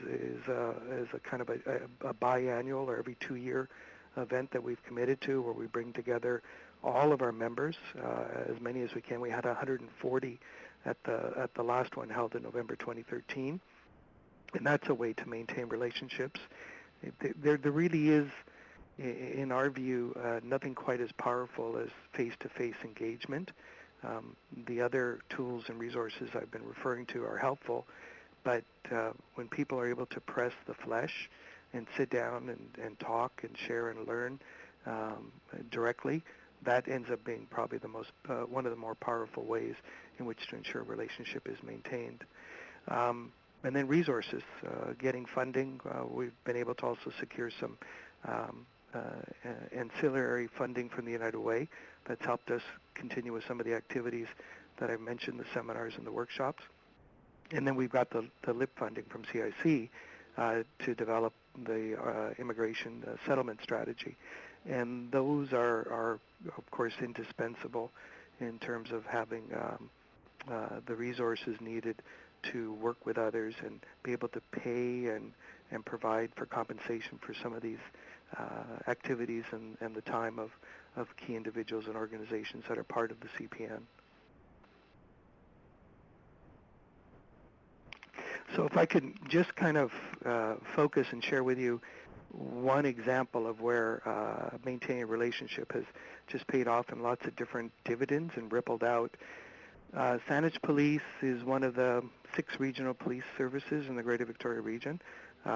a kind of a biannual or every 2-year event that we've committed to, where we bring together all of our members, as many as we can. We had 140 at the last one held in November 2013, and that's a way to maintain relationships. There really is, in our view, nothing quite as powerful as face-to-face engagement. The other tools and resources I've been referring to are helpful, but when people are able to press the flesh and sit down and talk and share and learn directly, that ends up being probably the most one of the more powerful ways in which to ensure a relationship is maintained. And then resources, getting funding. We've been able to also secure some ancillary funding from the United Way that's helped us continue with some of the activities that I mentioned, the seminars and the workshops. And then we've got the LIP funding from CIC to develop the immigration settlement strategy. And those are, of course, indispensable in terms of having the resources needed to work with others and be able to pay and provide for compensation for some of these activities and the time of key individuals and organizations that are part of the CPN. So if I could just kind of focus and share with you one example of where maintaining a relationship has just paid off in lots of different dividends and rippled out. Saanich Police is one of the 6 regional police services in the Greater Victoria region.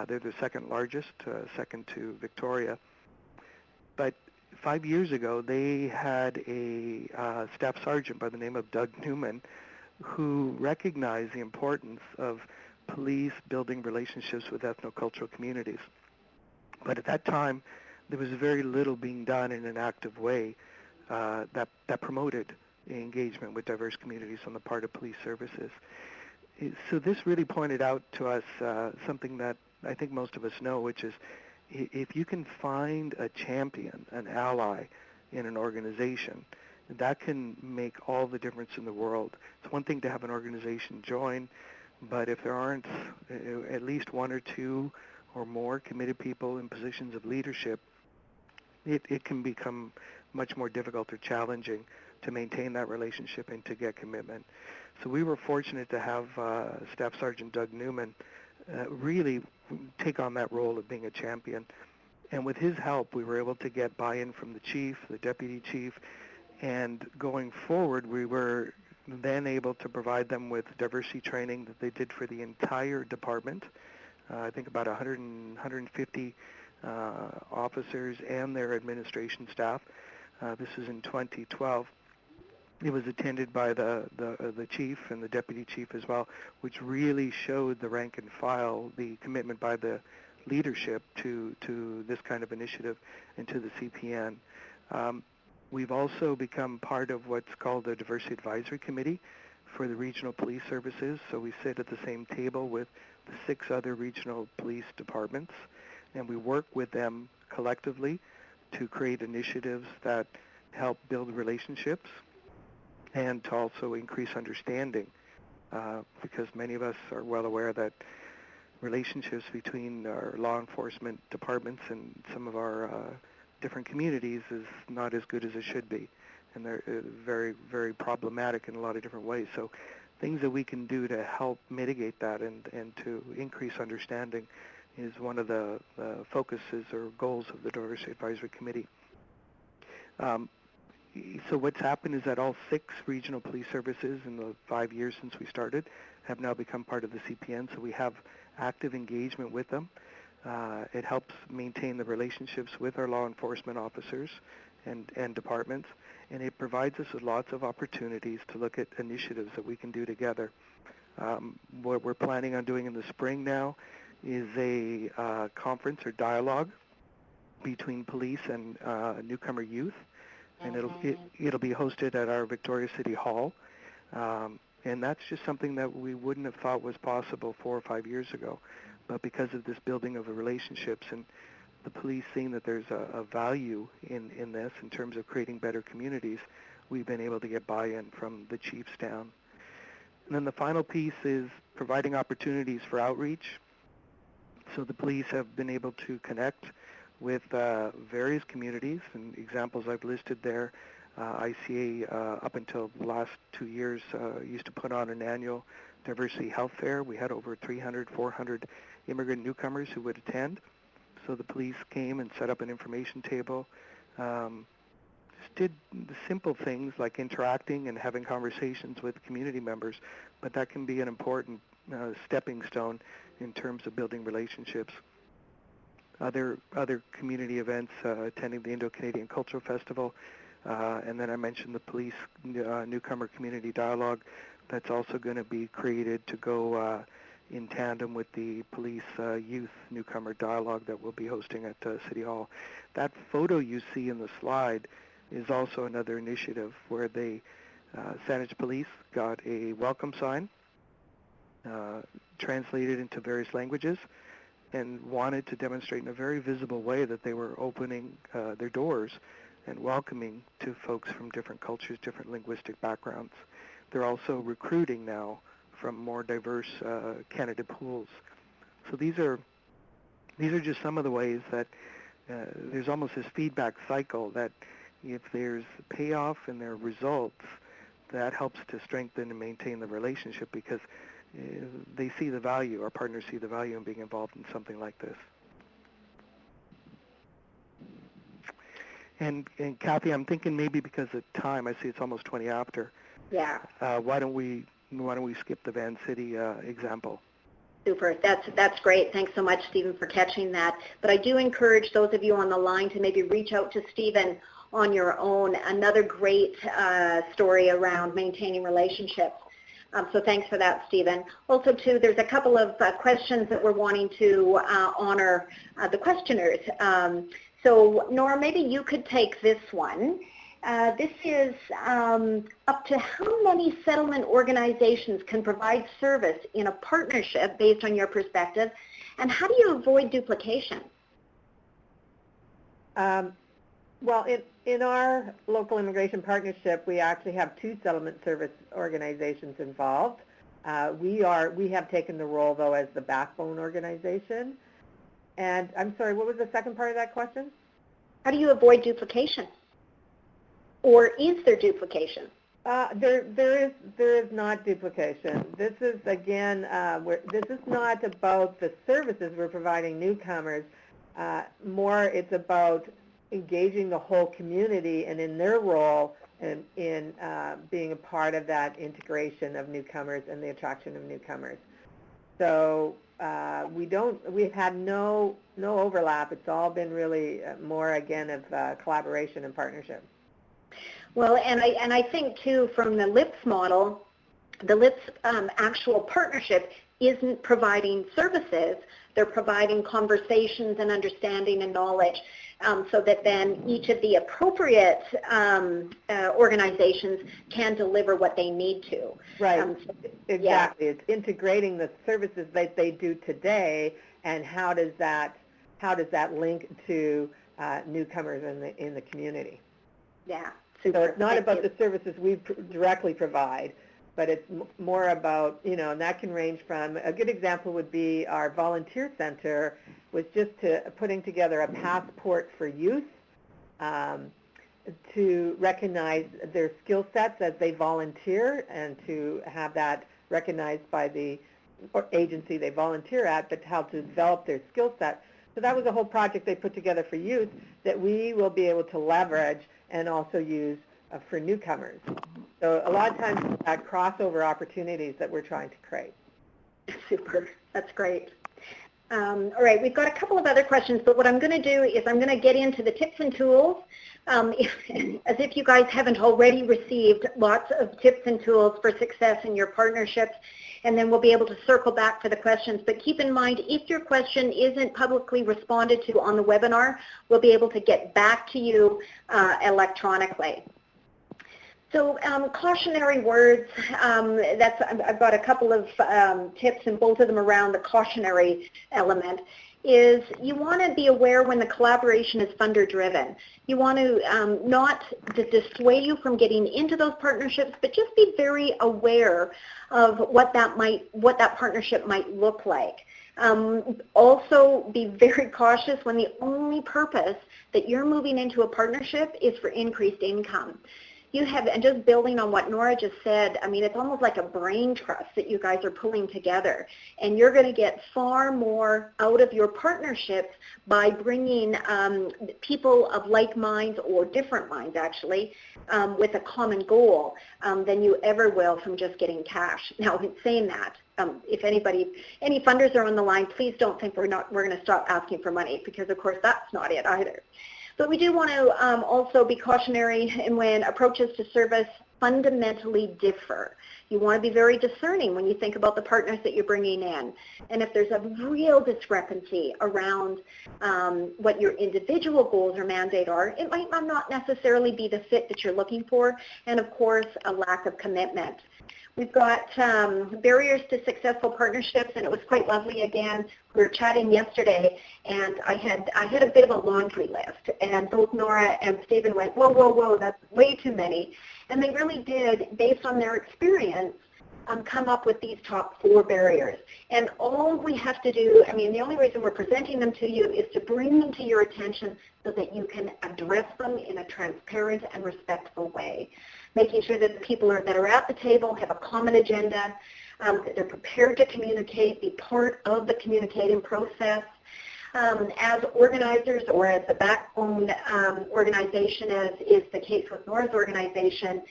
They're the second largest, second to Victoria. But 5 years ago, they had a staff sergeant by the name of Doug Newman who recognized the importance of police building relationships with ethnocultural communities. But at that time, there was very little being done in an active way that promoted engagement with diverse communities on the part of police services. So this really pointed out to us something that I think most of us know, which is if you can find a champion, an ally in an organization, that can make all the difference in the world. It's one thing to have an organization join, but if there aren't at least 1 or 2 or more committed people in positions of leadership, it can become much more difficult or challenging to maintain that relationship and to get commitment. So we were fortunate to have Staff Sergeant Doug Newman really take on that role of being a champion. And with his help, we were able to get buy-in from the chief, the deputy chief, and going forward, we were then able to provide them with diversity training that they did for the entire department. I think about 150 officers and their administration staff. This was in 2012. It was attended by the chief and the deputy chief as well, which really showed the rank and file, the commitment by the leadership to this kind of initiative and to the CPN. We've also become part of what's called the Diversity Advisory Committee for the regional police services. So we sit at the same table with the 6 other regional police departments, and we work with them collectively to create initiatives that help build relationships and to also increase understanding, because many of us are well aware that relationships between our law enforcement departments and some of our different communities is not as good as it should be, and they're very, very problematic in a lot of different ways. So things that we can do to help mitigate that and to increase understanding is one of the focuses or goals of the Diversity Advisory Committee. So what's happened is that all 6 regional police services in the 5 years since we started have now become part of the CPN, so we have active engagement with them. It helps maintain the relationships with our law enforcement officers and departments, and it provides us with lots of opportunities to look at initiatives that we can do together. What we're planning on doing in the spring now is a conference or dialogue between police and newcomer youth, and it'll be hosted at our Victoria City Hall. And that's just something that we wouldn't have thought was possible 4 or 5 years ago. But because of this building of the relationships and the police seeing that there's a value in this in terms of creating better communities, we've been able to get buy-in from the chiefs down. And then the final piece is providing opportunities for outreach. So the police have been able to connect with various communities, and examples I've listed there. ICA, up until the last 2 years, used to put on an annual diversity health fair. We had over 300, 400 immigrant newcomers who would attend. So the police came and set up an information table, just did the simple things like interacting and having conversations with community members, but that can be an important stepping stone in terms of building relationships. Other community events, attending the Indo-Canadian Cultural Festival, and then I mentioned the police newcomer community dialogue. That's also going to be created to go in tandem with the police youth newcomer dialogue that we'll be hosting at City Hall. That photo you see in the slide is also another initiative where they, Saanich Police got a welcome sign, translated into various languages, and wanted to demonstrate in a very visible way that they were opening their doors and welcoming to folks from different cultures, different linguistic backgrounds. They're also recruiting now from more diverse candidate pools. So these are just some of the ways that there's almost this feedback cycle that if there's payoff and there are results, that helps to strengthen and maintain the relationship because they see the value, our partners see the value in being involved in something like this. And Kathy, I'm thinking maybe because of time, I see it's almost 20 after. Yeah. Why don't we skip the Van City example? Super. That's great. Thanks so much, Stephen, for catching that. But I do encourage those of you on the line to maybe reach out to Stephen on your own. Another great story around maintaining relationships. So thanks for that, Stephen. Also, too, there's a couple of questions that we're wanting to honor the questioners. So, Nora, maybe you could take this one. This is up to how many settlement organizations can provide service in a partnership based on your perspective, and how do you avoid duplication? Well, in our local immigration partnership, we actually have 2 settlement service organizations involved. We have taken the role, though, as the backbone organization. And I'm sorry, what was the second part of that question? How do you avoid duplication? Or is there duplication? There is not duplication. This is, again, this is not about the services we're providing newcomers. More it's about engaging the whole community and in their role in being a part of that integration of newcomers and the attraction of newcomers. So we've had no overlap. It's all been really more, again, of collaboration and partnership. Well, and I think, too, from the LIPS model, the LIPS actual partnership isn't providing services. They're providing conversations and understanding and knowledge so that then each of the appropriate organizations can deliver what they need to. Right, exactly. Yeah. It's integrating the services that they do today, and how does that link to newcomers in the community? Yeah. Super. So it's not about the services we directly provide, but it's more about, and that can range from, a good example would be our volunteer center was just putting together a passport for youth to recognize their skill sets as they volunteer and to have that recognized by the agency they volunteer at, but how to develop their skill set. So that was a whole project they put together for youth that we will be able to leverage and also use for newcomers. So a lot of times it's that crossover opportunities that we're trying to create. Super. That's great. All right, we've got a couple of other questions, but what I'm going to do is I'm going to get into the tips and tools, as if you guys haven't already received lots of tips and tools for success in your partnerships, and then we'll be able to circle back for the questions. But keep in mind, if your question isn't publicly responded to on the webinar, we'll be able to get back to you electronically. So cautionary words, I've got a couple of tips, and both of them around the cautionary element, is you want to be aware when the collaboration is funder driven. You want to not to dissuade you from getting into those partnerships, but just be very aware of what that partnership might look like. Also be very cautious when the only purpose that you're moving into a partnership is for increased income. You have, and just building on what Nora just said, I mean, it's almost like a brain trust that you guys are pulling together. And you're going to get far more out of your partnerships by bringing people of like minds, or different minds actually, with a common goal than you ever will from just getting cash. Now, in saying that, if any funders are on the line, please don't think we're going to stop asking for money, because of course that's not it either. But we do want to also be cautionary in when approaches to service fundamentally differ. You want to be very discerning when you think about the partners that you're bringing in. And if there's a real discrepancy around what your individual goals or mandate are, it might not necessarily be the fit that you're looking for, and of course, a lack of commitment. We've got barriers to successful partnerships, and it was quite lovely. Again, we were chatting yesterday, and I had a bit of a laundry list, and both Nora and Stephen went, whoa, whoa, whoa, that's way too many. And they really did, based on their experience, come up with these top 4 barriers. And all we have to do, I mean, the only reason we're presenting them to you is to bring them to your attention so that you can address them in a transparent and respectful way. Making sure that the people that are at the table have a common agenda, that they're prepared to communicate, be part of the communicating process. As organizers, or as the backbone organization, as is the case with Nora's organization,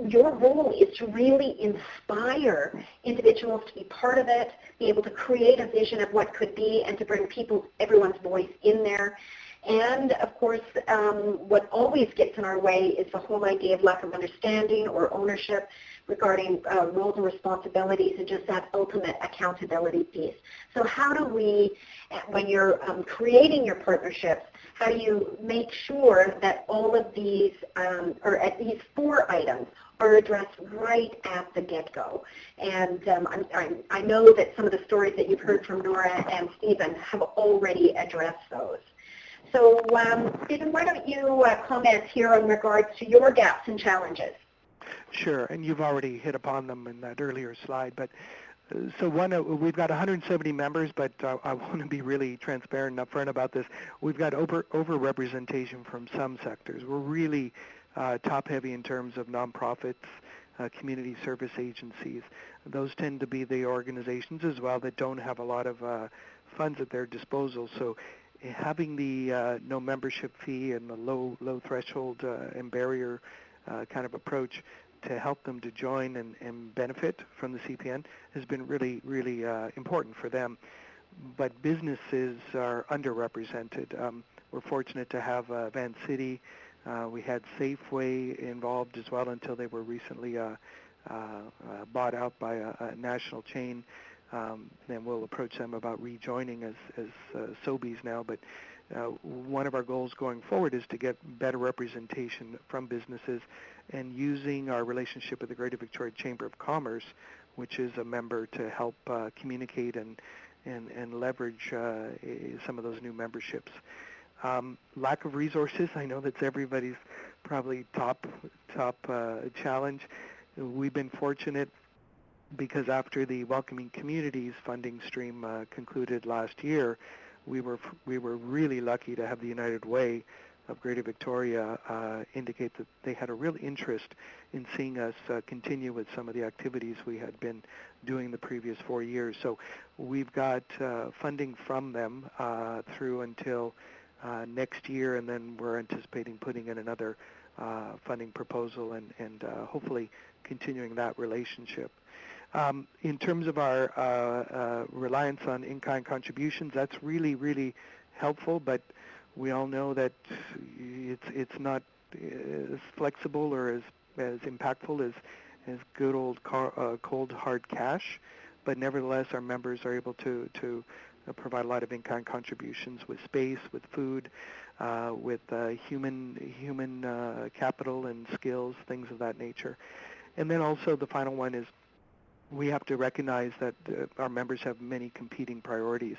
your role is to really inspire individuals to be part of it, be able to create a vision of what could be, and to bring everyone's voice in there. And of course, what always gets in our way is the whole idea of lack of understanding or ownership regarding roles and responsibilities, and just that ultimate accountability piece. So how do we, when you're creating your partnerships, how do you make sure that all of these, or at least 4 items, are addressed right at the get-go? And I know that some of the stories that you've heard from Nora and Stephen have already addressed those. So, Stephen, why don't you comment here in regards to your gaps and challenges? Sure, and you've already hit upon them in that earlier slide. But so we've got 170 members, but I want to be really transparent and upfront about this. We've got over-representation from some sectors. We're really top-heavy in terms of nonprofits, community service agencies. Those tend to be the organizations as well that don't have a lot of funds at their disposal. So having the no membership fee and the low threshold and barrier kind of approach to help them to join and benefit from the CPN has been really, really important for them. But businesses are underrepresented. We're fortunate to have Van City. We had Safeway involved as well until they were recently bought out by a national chain. Then we'll approach them about rejoining as Sobeys now. But one of our goals going forward is to get better representation from businesses, and using our relationship with the Greater Victoria Chamber of Commerce, which is a member, to help communicate and leverage some of those new memberships. Lack of resources, I know that's everybody's probably top challenge. We've been fortunate because after the Welcoming Communities funding stream concluded last year, we were really lucky to have the United Way of Greater Victoria indicate that they had a real interest in seeing us continue with some of the activities we had been doing the previous 4 years. So we've got funding from them through until next year, and then we're anticipating putting in another funding proposal and hopefully continuing that relationship. In terms of our reliance on in-kind contributions, that's really, really helpful, but we all know that it's not as flexible or as impactful as good old cold hard cash. but nevertheless our members are able to provide a lot of in-kind contributions with space, with food, with human capital and skills, things of that nature. And then also the final one is we have to recognize that our members have many competing priorities.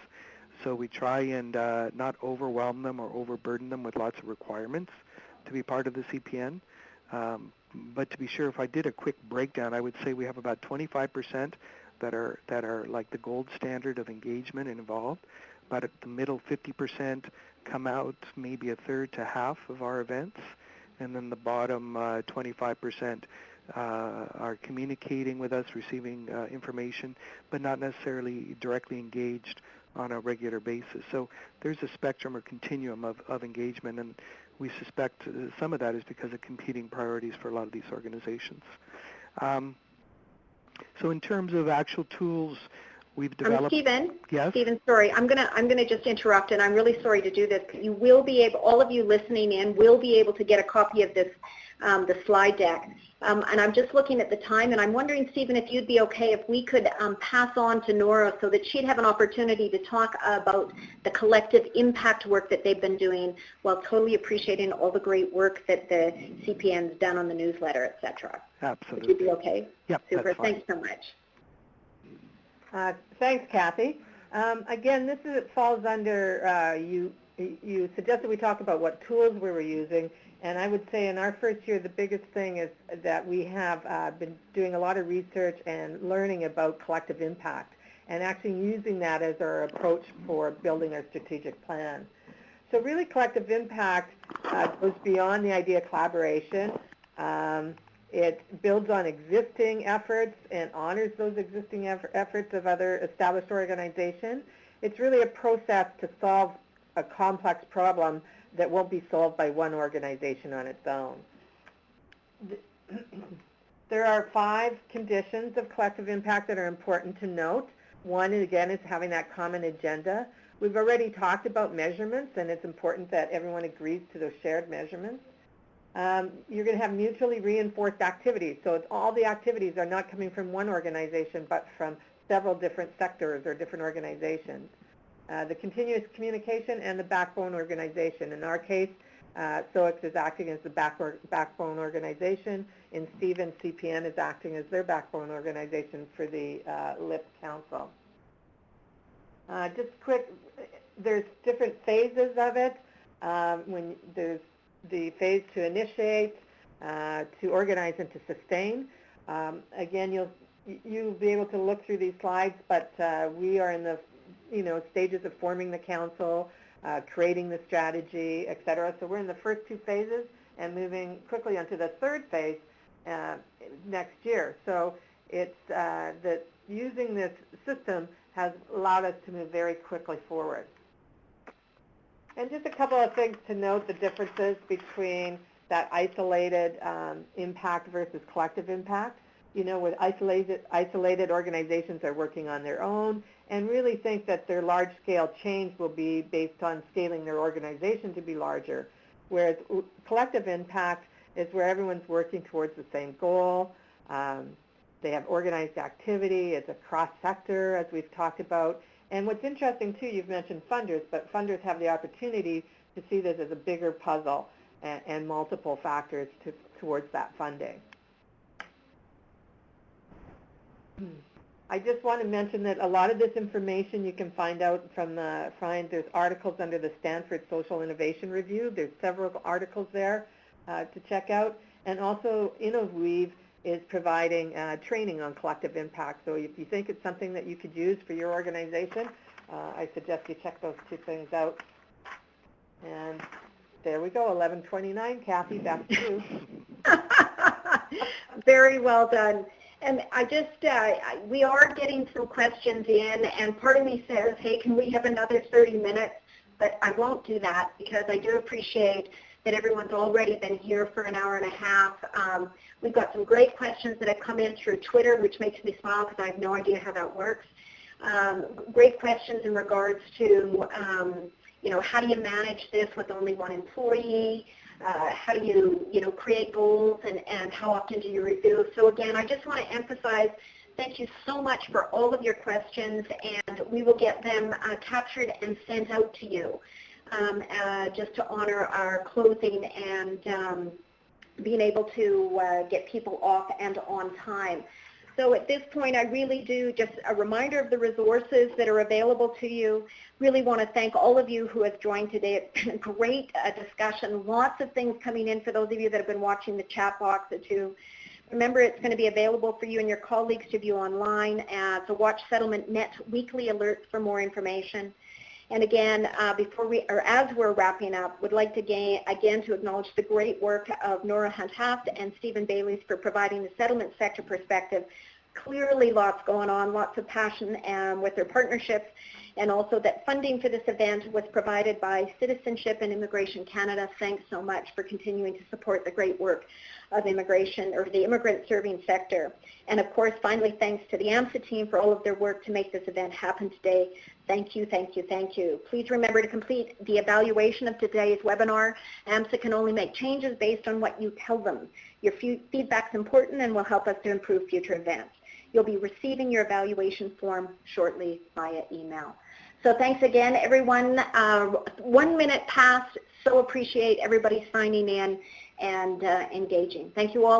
So we try and not overwhelm them or overburden them with lots of requirements to be part of the CPN. But to be sure, if I did a quick breakdown, I would say we have about 25% that are like the gold standard of engagement and involved. About at the middle 50% come out maybe a third to half of our events. And then the bottom 25% are communicating with us, receiving information, but not necessarily directly engaged on a regular basis. So there's a spectrum or continuum of engagement, and we suspect some of that is because of competing priorities for a lot of these organizations. So in terms of actual tools, we've developed... Stephen, yes? Stephen, sorry, I'm gonna just interrupt, and I'm really sorry to do this. You will be able, all of you listening in, will be able to get a copy of this, the slide deck. And I'm just looking at the time, and I'm wondering, Stephen, if you'd be okay if we could pass on to Nora so that she'd have an opportunity to talk about the collective impact work that they've been doing, while totally appreciating all the great work that the CPN's done on the newsletter, et cetera. Absolutely. Would you be okay? Yep, super. That's fine. Thanks so much. Thanks, Kathy. Again, it falls under, you suggested we talk about what tools we were using, and I would say in our first year the biggest thing is that we have been doing a lot of research and learning about collective impact and actually using that as our approach for building our strategic plan. So really collective impact goes beyond the idea of collaboration. It builds on existing efforts and honors those existing efforts of other established organizations. It's really a process to solve a complex problem that won't be solved by one organization on its own. There are 5 conditions of collective impact that are important to note. One, again, is having that common agenda. We've already talked about measurements, and it's important that everyone agrees to those shared measurements. You're going to have mutually reinforced activities. So all the activities are not coming from one organization, but from several different sectors or different organizations. The continuous communication and the backbone organization. In our case, SOICS is acting as the backbone organization, and Stephen, CPN, is acting as their backbone organization for the LIP Council. Just quick, there's different phases of it. When there's the phase to initiate, to organize, and to sustain. Again, you'll be able to look through these slides, but we are in the stages of forming the council, creating the strategy, et cetera. So we're in the first 2 phases and moving quickly onto the third phase next year. So it's that using this system has allowed us to move very quickly forward. And just a couple of things to note, the differences between that isolated impact versus collective impact. With isolated organizations are working on their own and really think that their large-scale change will be based on scaling their organization to be larger, whereas collective impact is where everyone's working towards the same goal. They have organized activity. It's a cross-sector, as we've talked about. And what's interesting, too, you've mentioned funders, but funders have the opportunity to see this as a bigger puzzle and multiple factors towards that funding. I just want to mention that a lot of this information you can find out from there's articles under the Stanford Social Innovation Review. There's several articles there to check out. And also, InnovWeave is providing training on collective impact. So if you think it's something that you could use for your organization, I suggest you check those 2 things out. And there we go, 11:29. Kathy, back to you. Very well done. And I just, we are getting some questions in, and part of me says, hey, can we have another 30 minutes? But I won't do that because I do appreciate that everyone's already been here for an hour and a half. We've got some great questions that have come in through Twitter, which makes me smile because I have no idea how that works. Great questions in regards to, how do you manage this with only 1 employee? How do you, create goals, and how often do you review? So again, I just want to emphasize Thank you so much for all of your questions, and we will get them captured and sent out to you just to honor our closing and being able to get people off and on time. So at this point, I really do, just a reminder of the resources that are available to you. Really want to thank all of you who have joined today. It's been a great discussion, lots of things coming in for those of you that have been watching the chat box too. Remember, it's going to be available for you and your colleagues to view online. So watch Settlement Net weekly alerts for more information. And again, as we're wrapping up, would like to again to acknowledge the great work of Nora Hunt-Haft and Stephen Baileys for providing the settlement sector perspective. Clearly lots going on, lots of passion with their partnerships, and also that funding for this event was provided by Citizenship and Immigration Canada. Thanks so much for continuing to support the great work of immigration, or the immigrant serving sector. And of course, finally, thanks to the AMSSA team for all of their work to make this event happen today. Thank you, thank you, thank you. Please remember to complete the evaluation of today's webinar. AMSSA can only make changes based on what you tell them. Your feedback is important and will help us to improve future events. You'll be receiving your evaluation form shortly via email. So thanks again, everyone. 1 minute past. So appreciate everybody signing in and engaging. Thank you all.